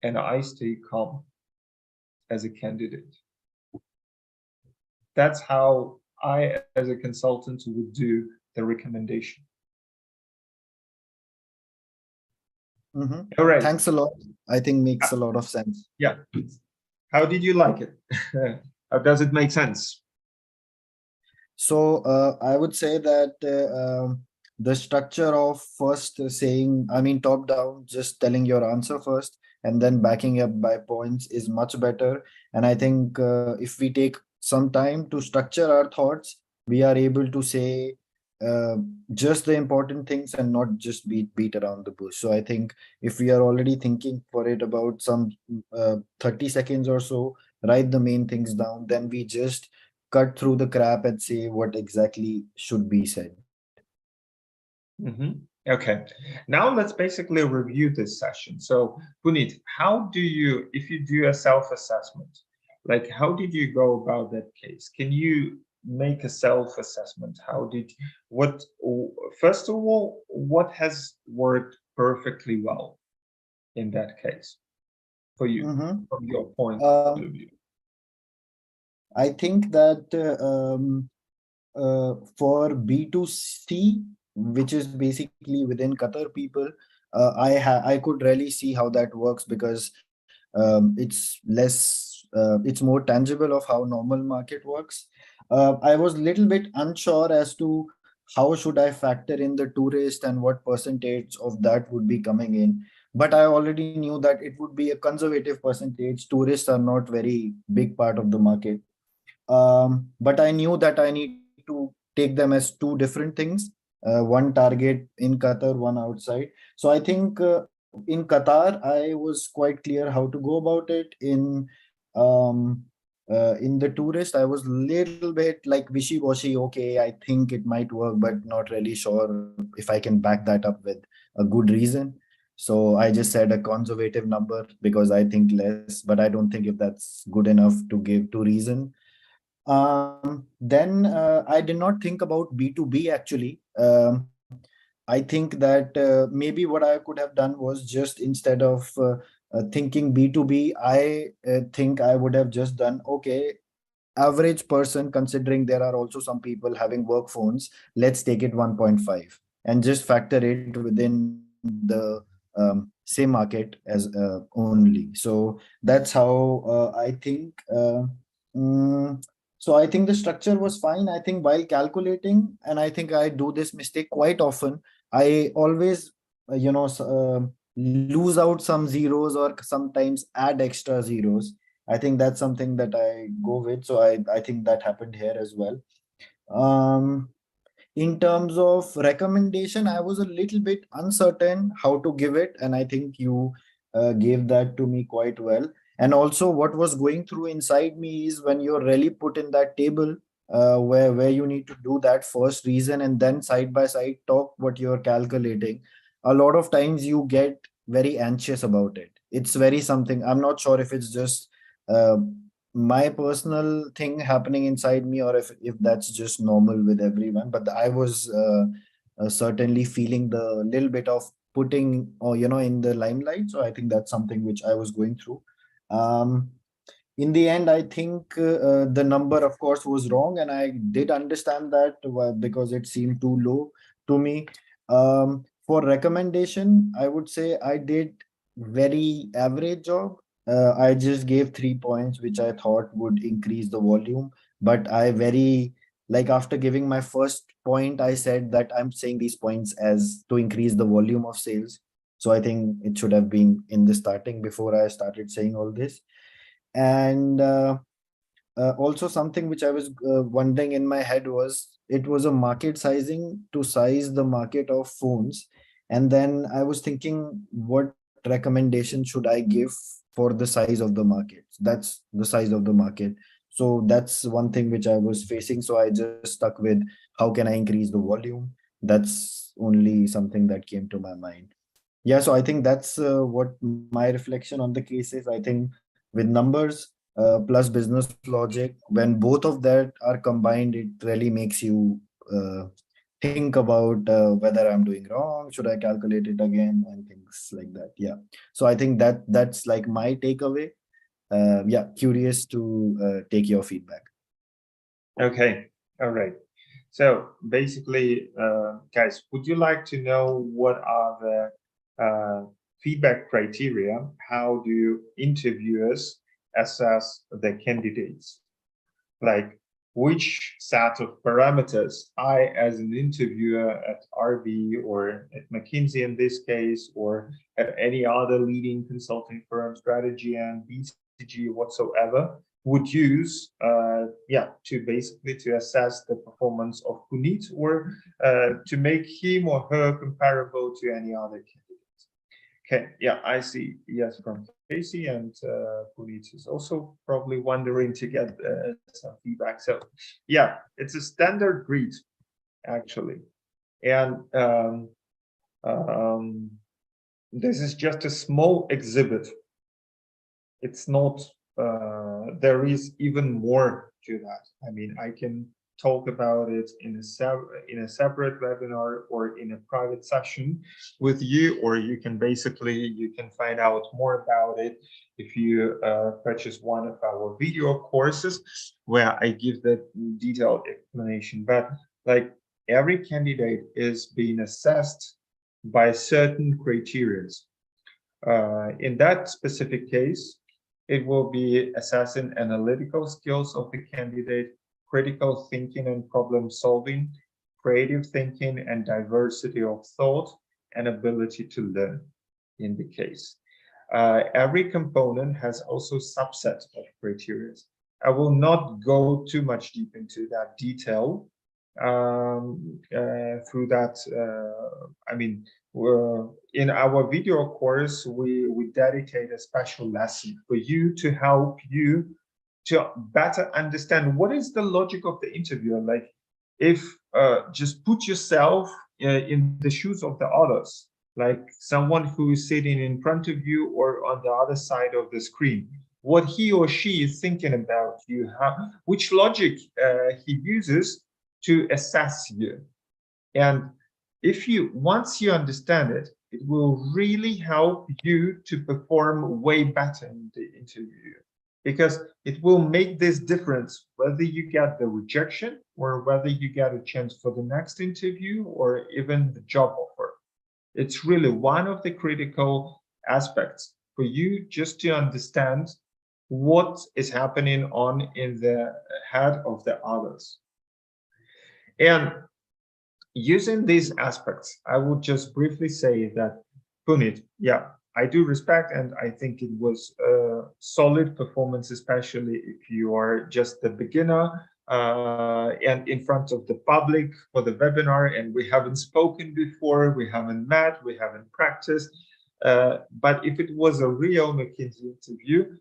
And I stay calm as a candidate. That's how I, as a consultant, would do the recommendation. All right. Thanks a lot. I think makes a lot of sense. Yeah. How did you like it? How does it make sense? So I would say that the structure of first saying, I mean, top down, just telling your answer first and then backing up by points is much better. And I think if we take some time to structure our thoughts, we are able to say uh, just the important things and not just beat around the bush. So I think if we are already thinking for it about some 30 seconds or so, write the main things down, then we just cut through the crap and say what exactly should be said. Okay, now let's basically review this session. So, Puneet, how do you, if you do a self-assessment, like how did you go about that case? Can you make a self-assessment? First of all, what has worked perfectly well in that case for you, from your point of view? I think that for B2C, which is basically within Qatar people, I could really see how that works because it's more tangible of how normal market works. I was a little bit unsure as to how should I factor in the tourist and what percentage of that would be coming in. But I already knew that it would be a conservative percentage. Tourists are not very big part of the market. But I knew that I need to take them as two different things, one target in Qatar, one outside. So I think in Qatar I was quite clear how to go about it. In the tourist I was little bit like wishy-washy. Okay, I think it might work but not really sure if I can back that up with a good reason. So I just said a conservative number because I think less, but I don't think if that's good enough to give to reason. Then I did not think about B2B actually. I think that maybe what I could have done was just instead of thinking B2B, I think I would have just done, okay, average person, considering there are also some people having work phones, let's take it 1.5 and just factor it within the same market as only. So that's how I think. Mm, so I think the structure was fine. I think while calculating, and I think I do this mistake quite often, I always, lose out some zeros or sometimes add extra zeros. I think that's something that I go with. So I think that happened here as well. Um, in terms of recommendation, I was a little bit uncertain how to give it, and I think you gave that to me quite well. And also, what was going through inside me is when you're really put in that table where you need to do that first reason and then side by side talk what you're calculating. A lot of times you get very anxious about it. It's very something. I'm not sure if it's just uh, my personal thing happening inside me or if that's just normal with everyone, but I was certainly feeling the little bit of putting or in the limelight. So I think that's something which I was going through. um in the end, I think the number of course was wrong, and I did understand that because it seemed too low to me. For recommendation, I would say I did very average job. I just gave 3 points which I thought would increase the volume, but I very, like, after giving my first point, I said that I'm saying these points as to increase the volume of sales. So I think it should have been in the starting before I started saying all this. And also something which I was wondering in my head was, it was a market sizing to size the market of phones. And then I was thinking, what recommendation should I give for the size of the market? That's the size of the market. So that's one thing which I was facing. So I just stuck with, how can I increase the volume? That's only something that came to my mind. Yeah, so I think that's what my reflection on the case is. I think with numbers plus business logic, when both of that are combined, it really makes you think about whether I'm doing wrong, should I calculate it again, and things like that. Yeah, so I think that's like my takeaway. Yeah, curious to take your feedback. Okay, all right. So basically, guys, would you like to know what are the feedback criteria. How do interviewers assess the candidates? Like, which set of parameters I, as an interviewer at RB or at McKinsey in this case, or at any other leading consulting firm, strategy and BCG whatsoever, would use, to basically to assess the performance of Puneet, or to make him or her comparable to any other candidate. Okay, yeah, I see yes from Casey, and Puneet is also probably wondering to get some feedback. So yeah, it's a standard grid actually, and this is just a small exhibit. It's not, there is even more to that. I mean, I can talk about it in a separate webinar or in a private session with you, or you can find out more about it if you purchase one of our video courses where I give the detailed explanation. But like, every candidate is being assessed by certain criteria. In that specific case, it will be assessing analytical skills of the candidate, critical thinking and problem solving, creative thinking and diversity of thought, and ability to learn in the case. Every component has also subset of criteria. I will not go too much deep into that detail through that. I mean, in our video course, we dedicate a special lesson for you to help you to better understand what is the logic of the interviewer. Like, if just put yourself in the shoes of the others, like someone who is sitting in front of you or on the other side of the screen, what he or she is thinking about you, which logic he uses to assess you. And if once you understand it, it will really help you to perform way better in the interview, because it will make this difference whether you get the rejection or whether you get a chance for the next interview or even the job offer. It's really one of the critical aspects for you, just to understand what is happening in the head of the others. And using these aspects, I would just briefly say that, Puneet, yeah, I do respect, and I think it was a solid performance, especially if you are just the beginner and in front of the public for the webinar, and we haven't spoken before, we haven't met, we haven't practiced. But if it was a real McKinsey interview,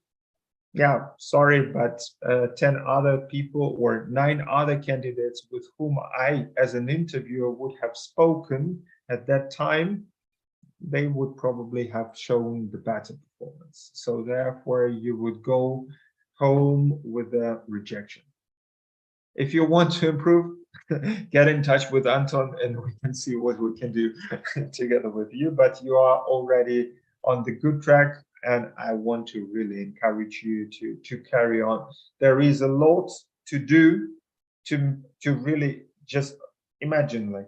yeah, sorry, but 10 other people or 9 other candidates with whom I, as an interviewer, would have spoken at that time, they would probably have shown the better performance. So therefore, you would go home with a rejection. If you want to improve, get in touch with Anton and we can see what we can do together with you. But you are already on the good track, and I want to really encourage you to carry on. There is a lot to do to really just imagine, like,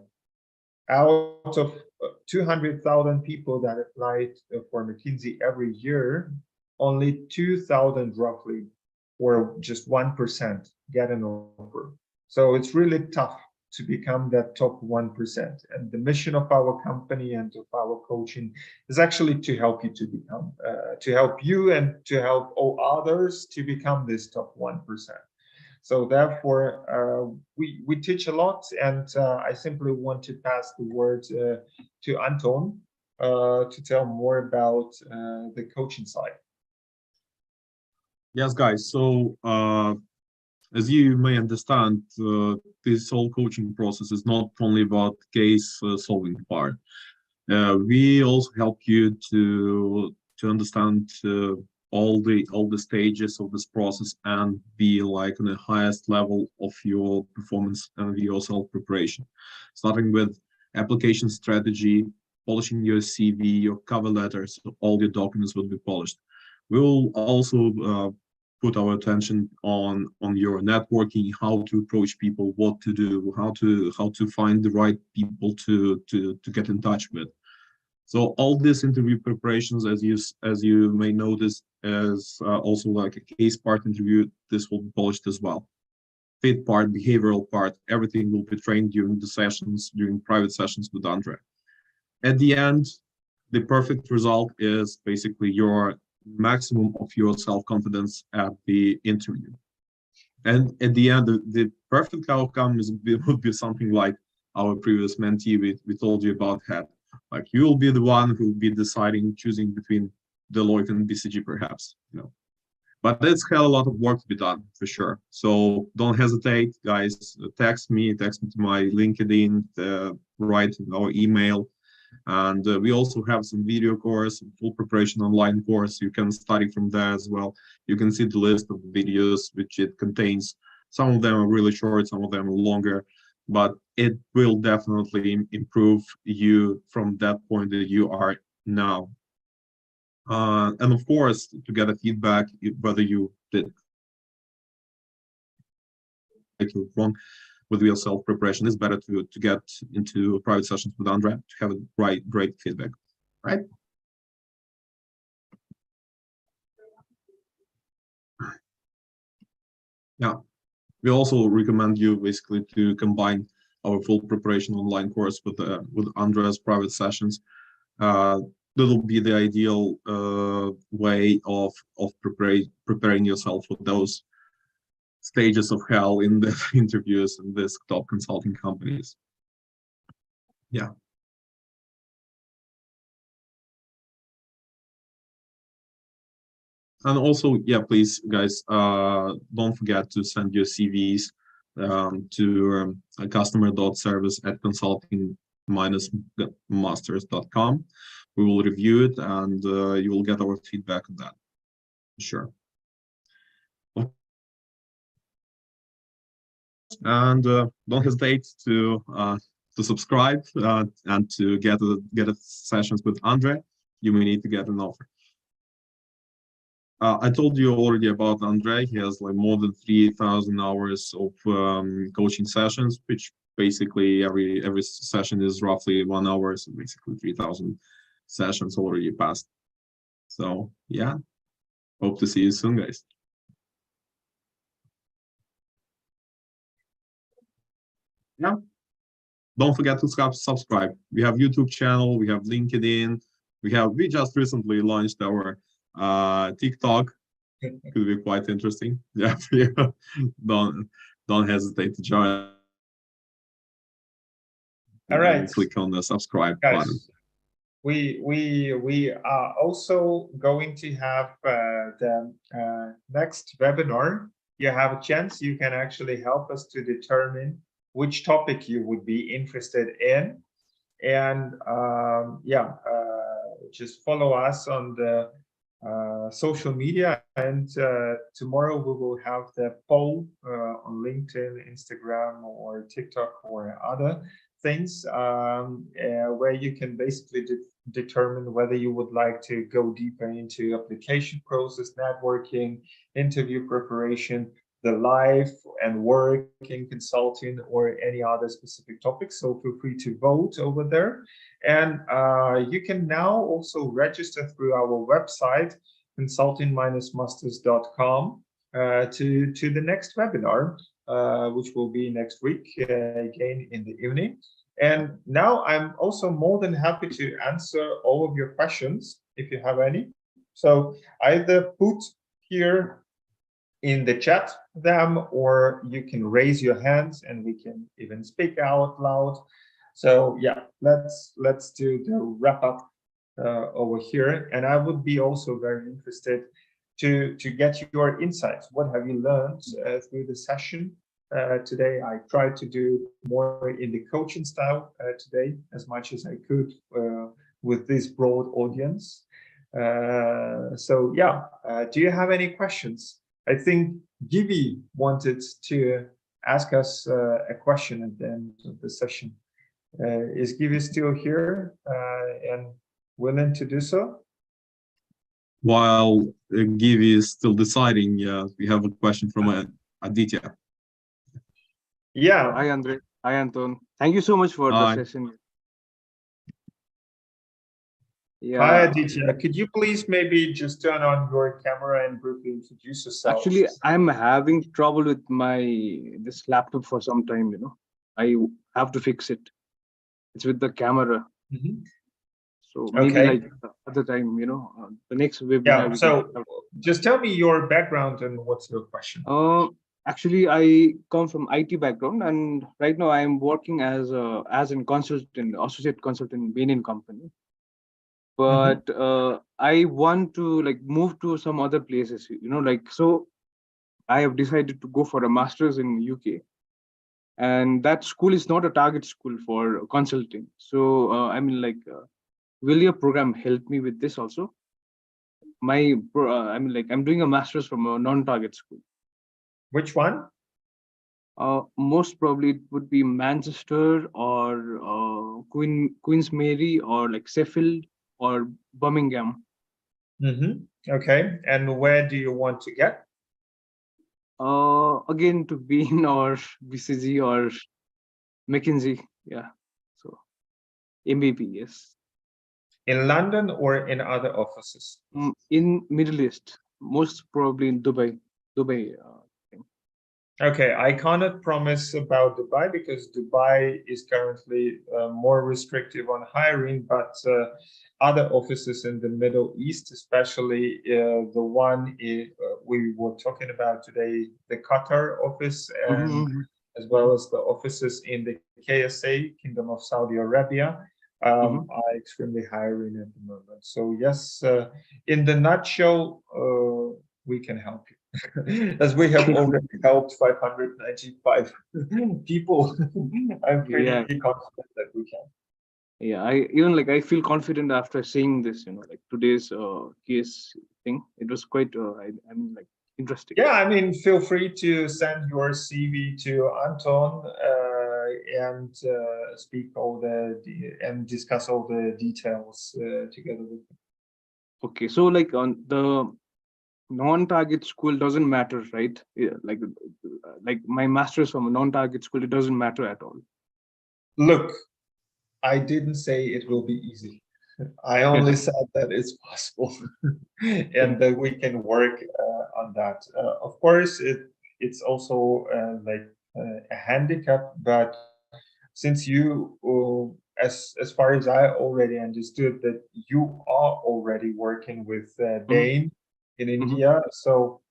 out of 200,000 people that applied for McKinsey every year, only 2,000 roughly, or just 1%, get an offer. So it's really tough to become that top 1%. And the mission of our company and of our coaching is actually to help you to become, to help you and to help all others to become this top 1%. So therefore, we teach a lot, and I simply want to pass the word to Anton to tell more about the coaching side. Yes, guys. So as you may understand, this whole coaching process is not only about case solving part. We also help you to understand all the stages of this process and be like on the highest level of your performance and your self preparation, starting with application strategy, polishing your CV, your cover letters, so all your documents will be polished. We will also put our attention on your networking, how to approach people, what to do, how to find the right people to get in touch with. So all these interview preparations, as you may notice, is also like a case part interview. This will be polished as well. Fit part, behavioral part, everything will be trained during the sessions, during private sessions with Andre. At the end, the perfect result is basically your maximum of your self-confidence at the interview. And at the end, the perfect outcome would be something like our previous mentee we told you about had. Like you will be the one who will be deciding, choosing between Deloitte and BCG, perhaps. But it's had a lot of work to be done for sure. So don't hesitate, guys. Text me to my LinkedIn, write our email. And we also have some video course, full preparation online course. You can study from there as well. You can see the list of videos which it contains. Some of them are really short, some of them are longer, but it will definitely improve you from that point that you are now. And of course, to get a feedback, whether you did wrong with your self-preparation, it's better to get into private sessions with Andre to have a great feedback, right? Yeah, we also recommend you basically to combine our full preparation online course with Andre's private sessions. That'll be the ideal way of preparing yourself for those stages of hell in the interviews in these top consulting companies. Yeah. And also, yeah, please, guys, don't forget to send your CVs to customer.service@consulting-masters.com. We will review it and you will get our feedback on that. Sure. And don't hesitate to subscribe and to get sessions with Andre. You may need to get an offer. I told you already about Andre. He has like more than 3,000 hours of coaching sessions, which basically every session is roughly 1 hour, so basically 3,000 sessions already passed. So yeah, hope to see you soon, guys. Yeah, don't forget to subscribe. We have YouTube channel, we have LinkedIn, we just recently launched our TikTok. Could be quite interesting. Yeah, don't hesitate to join. All right, click on the subscribe guys, button. We are also going to have the next webinar. You have a chance, you can actually help us to determine which topic you would be interested in. And just follow us on the social media. And tomorrow we will have the poll on LinkedIn, Instagram, or TikTok, or other things where you can basically determine whether you would like to go deeper into application process, networking, interview preparation, the life and work in consulting, or any other specific topics. So feel free to vote over there. And you can now also register through our website, consulting-masters.com, to the next webinar, which will be next week, again in the evening. And now I'm also more than happy to answer all of your questions if you have any. So either put here in the chat them, or you can raise your hands and we can even speak out loud. So yeah, let's do the wrap up over here. And I would be also very interested to get your insights. What have you learned through the session today? I tried to do more in the coaching style today, as much as I could with this broad audience. So yeah, do you have any questions? I think Givi wanted to ask us a question at the end of the session. Is Givi still here and willing to do so? While Givi is still deciding, we have a question from Aditya. Yeah. Hi, Andre. Hi, Anton. Thank you so much for the session. Hi, Yeah, Aditya. Could you please maybe just turn on your camera and briefly introduce yourself? actually, I'm having trouble with my this laptop for some time. I have to fix it. It's with the camera. Mhm. So maybe Okay. like other time, the next webinar. Yeah. we So can- just tell me your background and what's your question. Actually, I come from IT background, and right now I am working as a consultant, associate consultant in Benin company. But I want to like move to some other places, so I have decided to go for a master's in UK, and that school is not a target school for consulting. So will your program help me with this also? I'm doing a master's from a non-target school. Which one? Most probably it would be Manchester or Queen's Mary or like Sheffield or Birmingham. Okay. And where do you want to get? Again to Bean or BCG or McKinsey. Yeah. So MVP, yes. In London or in other offices? In Middle East, most probably in Dubai. Okay, I cannot promise about Dubai because Dubai is currently more restrictive on hiring, but other offices in the Middle East, especially the one we were talking about today, the Qatar office, and as well as the offices in the KSA, Kingdom of Saudi Arabia, are extremely hiring at the moment. So yes, in the nutshell, we can help you. As we have already helped 595 people, I'm pretty confident that we can. Yeah, I feel confident after seeing this, like today's case thing. It was quite interesting. Yeah, I mean, feel free to send your CV to Anton and speak and discuss all the details together with him. Okay, so like on the non-target school doesn't matter, right? Yeah, like my master's from a non-target school, it doesn't matter at all. Look, I didn't say it will be easy. I only said that it's possible and that we can work on that. Of course, it's also a handicap, but since you, as far as I already understood, that you are already working with Bain in India, so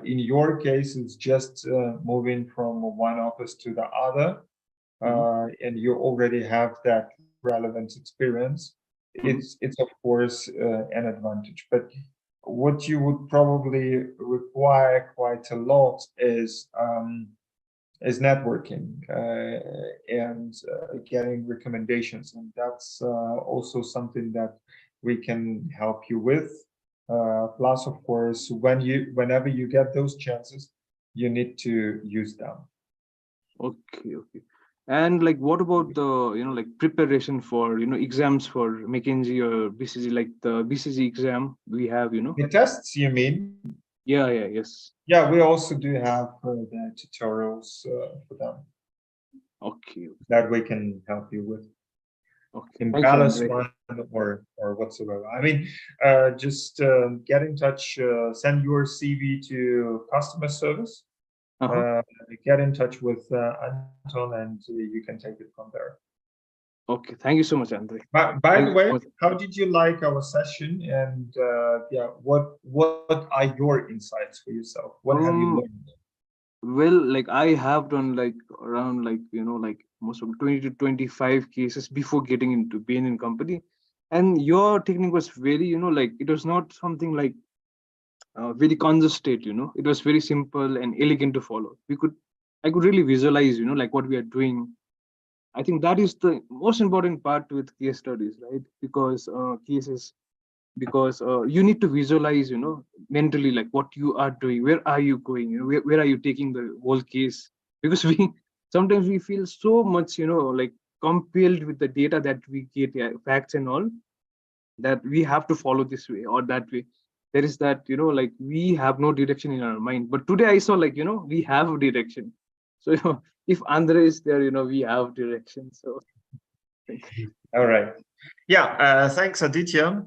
in your case, it's just moving from one office to the other, and you already have that relevant experience. It's of course an advantage, but what you would probably require quite a lot is networking and getting recommendations, and that's also something that we can help you with. Plus, of course, whenever you get those chances, you need to use them. Okay. And like, what about the like preparation for exams for McKinsey or BCG, like the BCG exam we have, The tests, you mean? Yes. Yeah, we also do have the tutorials for them. Okay. That we can help you with. Okay. In Thank you, Palace Andre. one or whatsoever. I mean, just get in touch, send your CV to customer service, get in touch with Anton, and you can take it from there. Okay, thank you so much, Andre. By the way, how did you like our session? And yeah, what are your insights for yourself? What have you learned? Well, like I have done like around like most of 20 to 25 cases before getting into being in company, and your technique was very like it was not something like very congested. It was very simple and elegant to follow. I could really visualize like what we are doing. I think that is the most important part with case studies, right? Because because you need to visualize mentally like what you are doing, where are you going, where are you taking the whole case, because we sometimes we feel so much like compelled with the data that we get, facts and all, that we have to follow this way or that way. There is that like we have no direction in our mind, but today I saw like we have a direction. So if Andre is there, we have direction. So All right. Yeah, thanks, Aditya.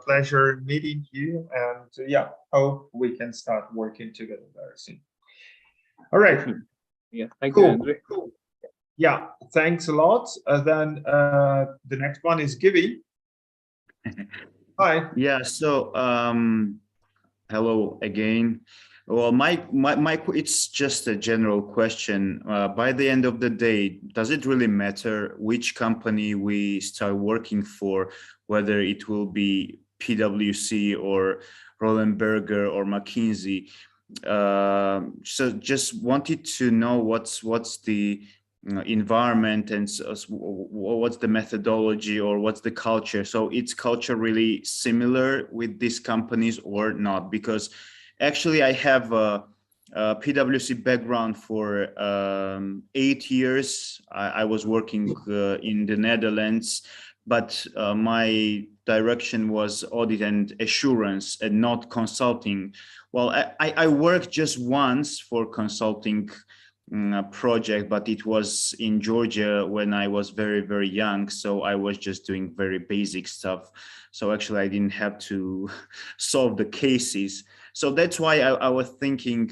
Pleasure meeting you. And yeah, hope we can start working together very soon. All right. Yeah, thank Cool. you, Andre. Cool. Yeah, thanks a lot. Then the next one is Gibby. Hi. Yeah, so hello again. Well, it's just a general question. By the end of the day, does it really matter which company we start working for, whether it will be PwC or Roland Berger or McKinsey? So just wanted to know what's the environment and what's the methodology or what's the culture. So it's culture really similar with these companies or not? Because actually I have a PwC background for 8 years. I was working in the Netherlands, but my direction was audit and assurance and not consulting. Well, I worked just once for consulting project, but it was in Georgia when I was very, very young. So I was just doing very basic stuff. So actually I didn't have to solve the cases. So that's why I was thinking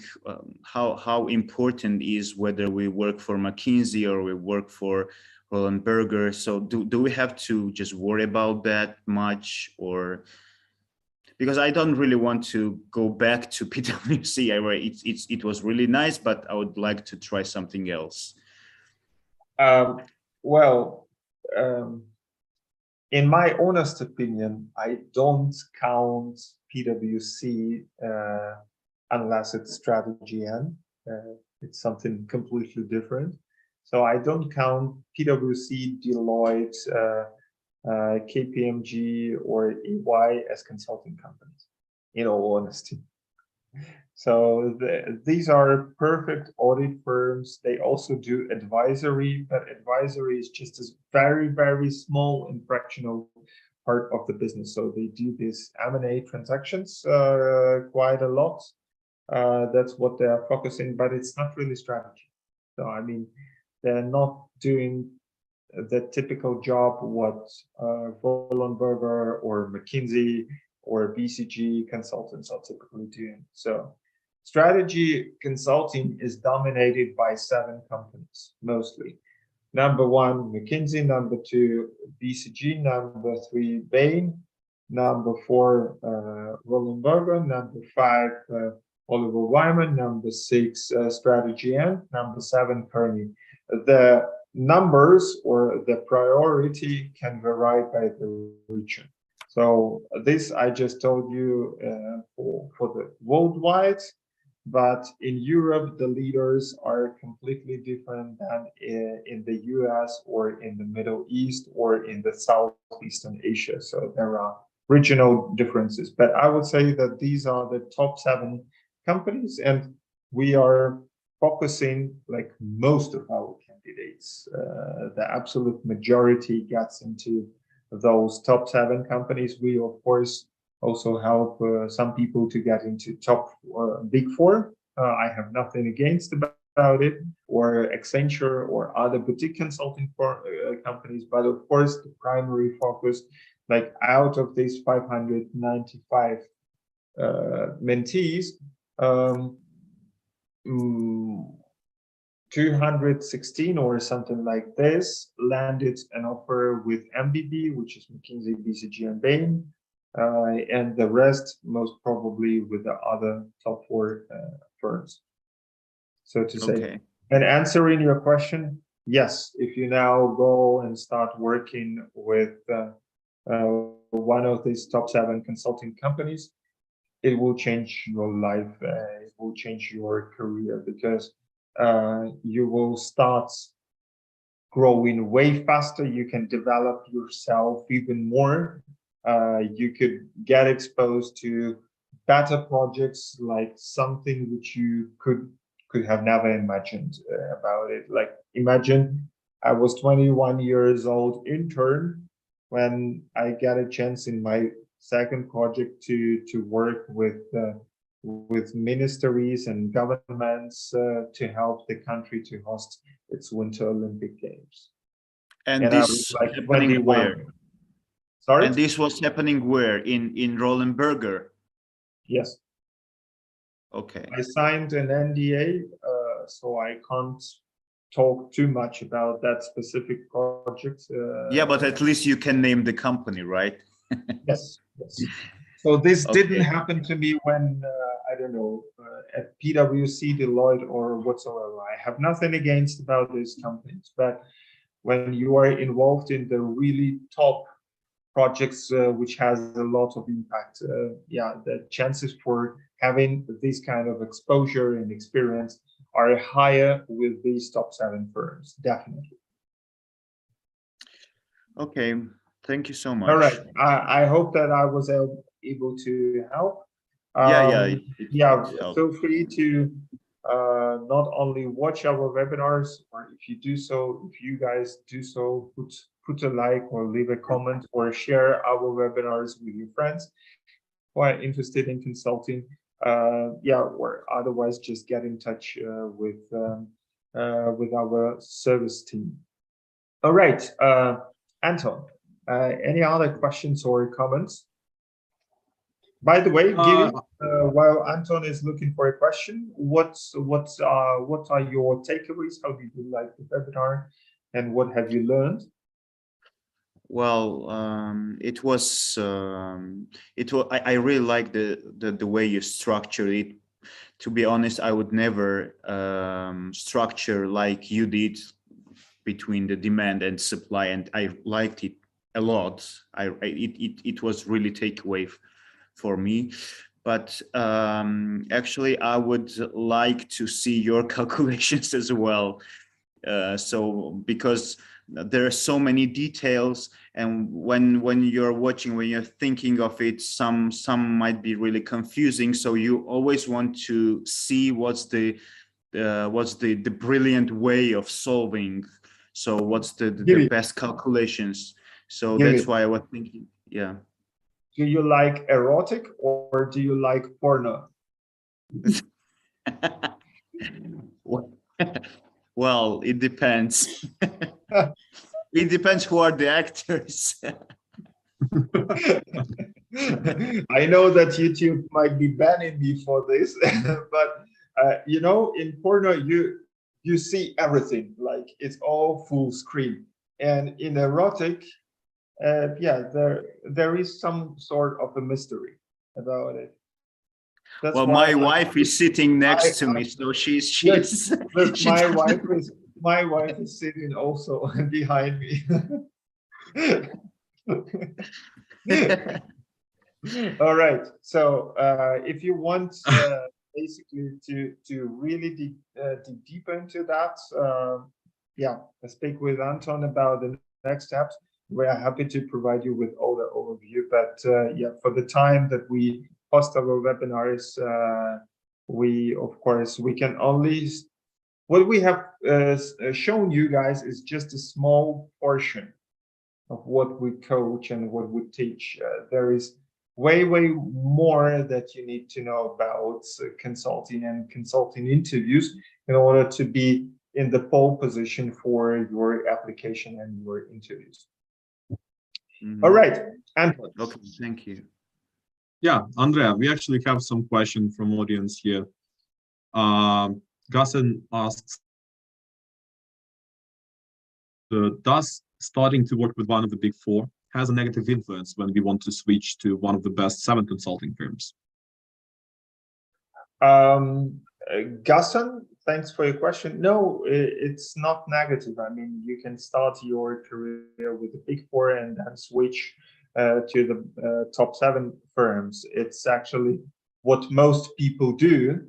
how important is whether we work for McKinsey or we work for Roland Berger. So do we have to just worry about that much, or because I don't really want to go back to PwC. It was really nice, but I would like to try something else. Well, in my honest opinion, I don't count PwC unless it's strategy and it's something completely different. So I don't count PwC, Deloitte, KPMG or EY as consulting companies, in all honesty. So these are perfect audit firms. They also do advisory, but advisory is just a very, very small and fractional part of the business. So they do these M&A transactions quite a lot. That's what they're focusing, but it's not really strategy. So, I mean, they're not doing the typical job what Roland Berger or McKinsey or BCG consultants are typically doing. So strategy consulting is dominated by 7 companies, mostly. Number 1, McKinsey. Number 2, BCG. Number 3, Bain. Number 4, Roland Berger. Number 5, Oliver Wyman. Number 6, Strategy and number 7, Kearney. The numbers or the priority can vary by the region. So this I just told you for the worldwide, but in Europe, the leaders are completely different than in the US or in the Middle East or in the Southeastern Asia. So there are regional differences, but I would say that these are the top 7 companies, and we are focusing like most of our candidates. The absolute majority gets into those top 7 companies. We of course also help some people to get into top big 4. I have nothing against about it, or Accenture or other boutique consulting companies, but of course the primary focus, like out of these 595 mentees, 216 or something like this landed an offer with MBB, which is McKinsey, BCG, and Bain, and the rest most probably with the other top 4 firms. So to say, Okay. and answering your question, yes, if you now go and start working with one of these top 7 consulting companies, it will change your life, it will change your career, because you will start growing way faster. You can develop yourself even more. You could get exposed to better projects, like something which you could have never imagined about it. Like imagine I was 21 years old intern when I got a chance in my second project to work with ministries and governments to help the country to host its Winter Olympic Games. And and I was this like happening 21. where? Sorry? And this was happening where? In Rollenberger? Yes. Okay. I signed an NDA, so I can't talk too much about that specific project. Yeah, but at least you can name the company, right? Yes, yes. So this didn't Okay. happen to me when, I don't know, at PwC, Deloitte, or whatsoever. I have nothing against about these companies, but when you are involved in the really top projects, which has a lot of impact, yeah, the chances for having this kind of exposure and experience are higher with these top 7 firms, definitely. Okay. Thank you so much. All right. I hope that I was able to help. Yeah. Yeah, it helped. feel free to not only watch our webinars, or if you do so, if you guys do so, put a like or leave a comment or share our webinars with your friends who are interested in consulting. Yeah, or otherwise just get in touch with our service team. All right, Anton, any other questions or comments? By the way, Giri, while Anton is looking for a question, what are your takeaways? How did you like the webinar, and what have you learned? Well, it was. I really like the way you structure it. To be honest, I would never structure like you did between the demand and supply, and I liked it a lot. It was really takeaway for me. But actually, I would like to see your calculations as well. So because there are so many details, and when you're watching, when you're thinking of it, some might be really confusing. So you always want to see what's the brilliant way of solving. So what's the best calculations? So that's why I was thinking, yeah. Do you like erotic or do you like porno? Well, it depends. It depends who are the actors. I know that YouTube might be banning me for this, but you know, in porno you see everything, like it's all full screen, and in erotic, yeah, there is some sort of a mystery about it. That's well, why my wife is sitting next to me, so she's my wife is sitting also behind me. All right. So if you want basically to really dig deeper into that, yeah, speak with Anton about the next steps. We are happy to provide you with all the overview. But yeah, for the time that we host our webinars, we of course we can only what we have shown you guys is just a small portion of what we coach and what we teach. There is way more that you need to know about consulting and consulting interviews in order to be in the pole position for your application and your interviews. All right, Anton. Okay, thank you. Yeah, Andrea, we actually have some questions from audience here. Gassen asks, does starting to work with one of the big 4 has a negative influence when we want to switch to one of the best 7 consulting firms? Gassen, thanks for your question. No, it's not negative. I mean, you can start your career with the big 4 and then switch to the top 7 firms. It's actually what most people do,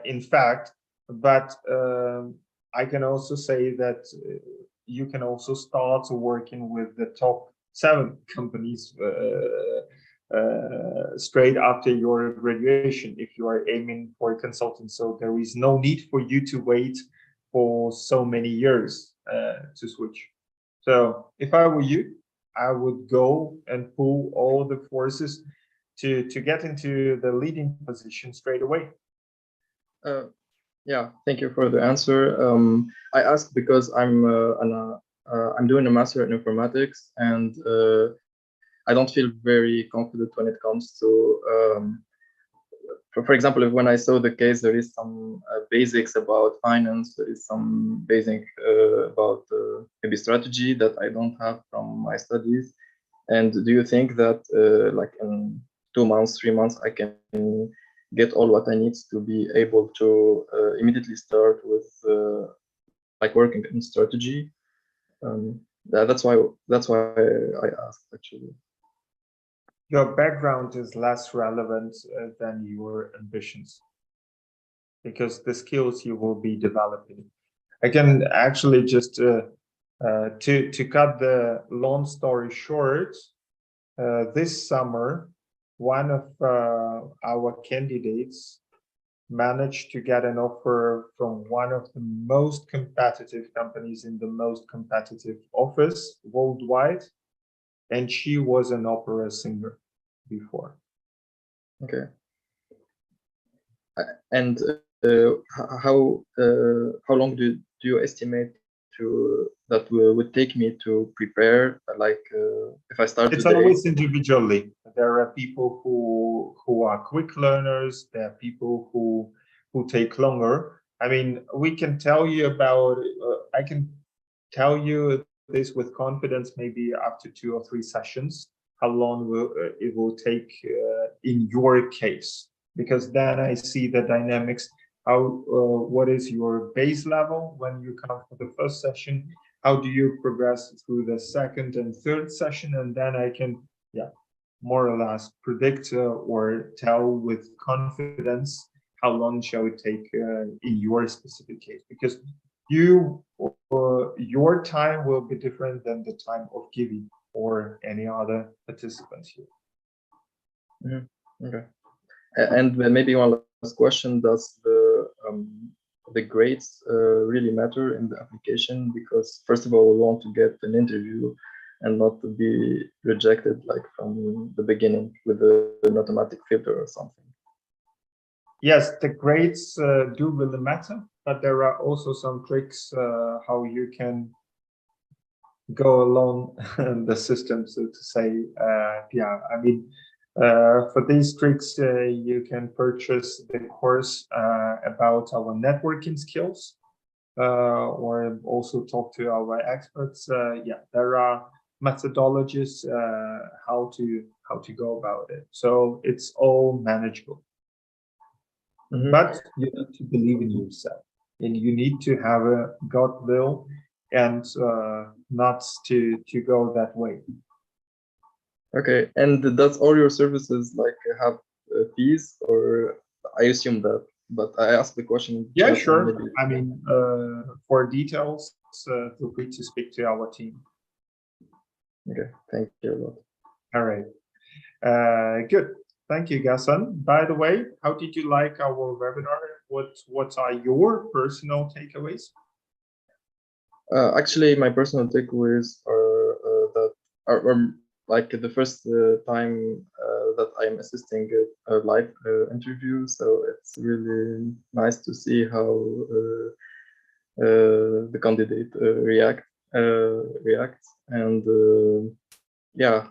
in fact, but I can also say that you can also start working with the top 7 companies straight after your graduation if you are aiming for a consultant. So there is no need for you to wait for so many years to switch. So if I were you, I would go and pull all the forces to get into the leading position straight away. Yeah, thank you for the answer. I asked because I'm an I'm doing a master in informatics, and I don't feel very confident when it comes to, for example, when I saw the case, there is some basics about finance, there is some basic about maybe strategy that I don't have from my studies. And do you think that like in 2 months, 3 months, I can get all what I need to be able to immediately start with like working in strategy? That's why I asked actually. Your background is less relevant than your ambitions, because the skills you will be developing. I can actually just to cut the long story short, this summer, one of our candidates managed to get an offer from one of the most competitive companies in the most competitive office worldwide, and she was an opera singer before. Okay. And how long do you estimate that would take me to prepare? Like if I start It's today? always individually. There are people who are quick learners. There are people who take longer. I mean, we can tell you about. I can tell you this with confidence. Maybe after 2 or 3 sessions, how long it will take in your case, because then I see the dynamics. How what is your base level when you come for the first session? How do you progress through the second and third session? And then I can, yeah, more or less predict or tell with confidence how long shall it take in your specific case, because your time will be different than the time of Giving or any other participants here. Mm-hmm. Okay. And maybe one last question: does the grades really matter in the application? Because first of all, we want to get an interview and not to be rejected like from the beginning with an automatic filter or something. Yes, the grades do really matter, but there are also some tricks how you can go along the system, so to say. Yeah, I mean, for these tricks, you can purchase the course about our networking skills, or also talk to our experts. Yeah, there are methodologies how to go about it. So it's all manageable. Mm-hmm. But you need to believe in yourself, and you need to have a gut will and not to go that way. Okay, and does all your services like have fees, or I assume that, but I asked the question. Yeah, sure. I mean, for details, feel free to speak to our team. Okay, thank you a lot. All right, good. Thank you, Gaston. By the way, how did you like our webinar? What are your personal takeaways? Actually, my personal takeaways are that are like the first time that I'm assisting a live interview, so it's really nice to see how the candidate reacts, and yeah,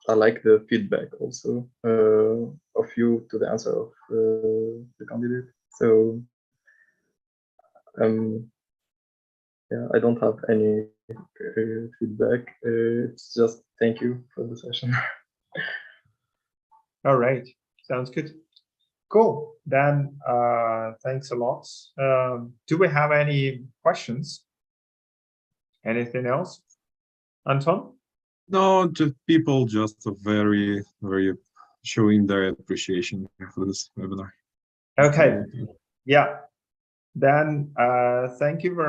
I like the feedback also of you to the answer of the candidate. So yeah, I don't have any feedback. It's just thank you for the session. All right, sounds good. Cool. Then thanks a lot. Do we have any questions? Anything else, Anton? No, just people just very showing their appreciation for this webinar. Okay. Yeah. Then thank you very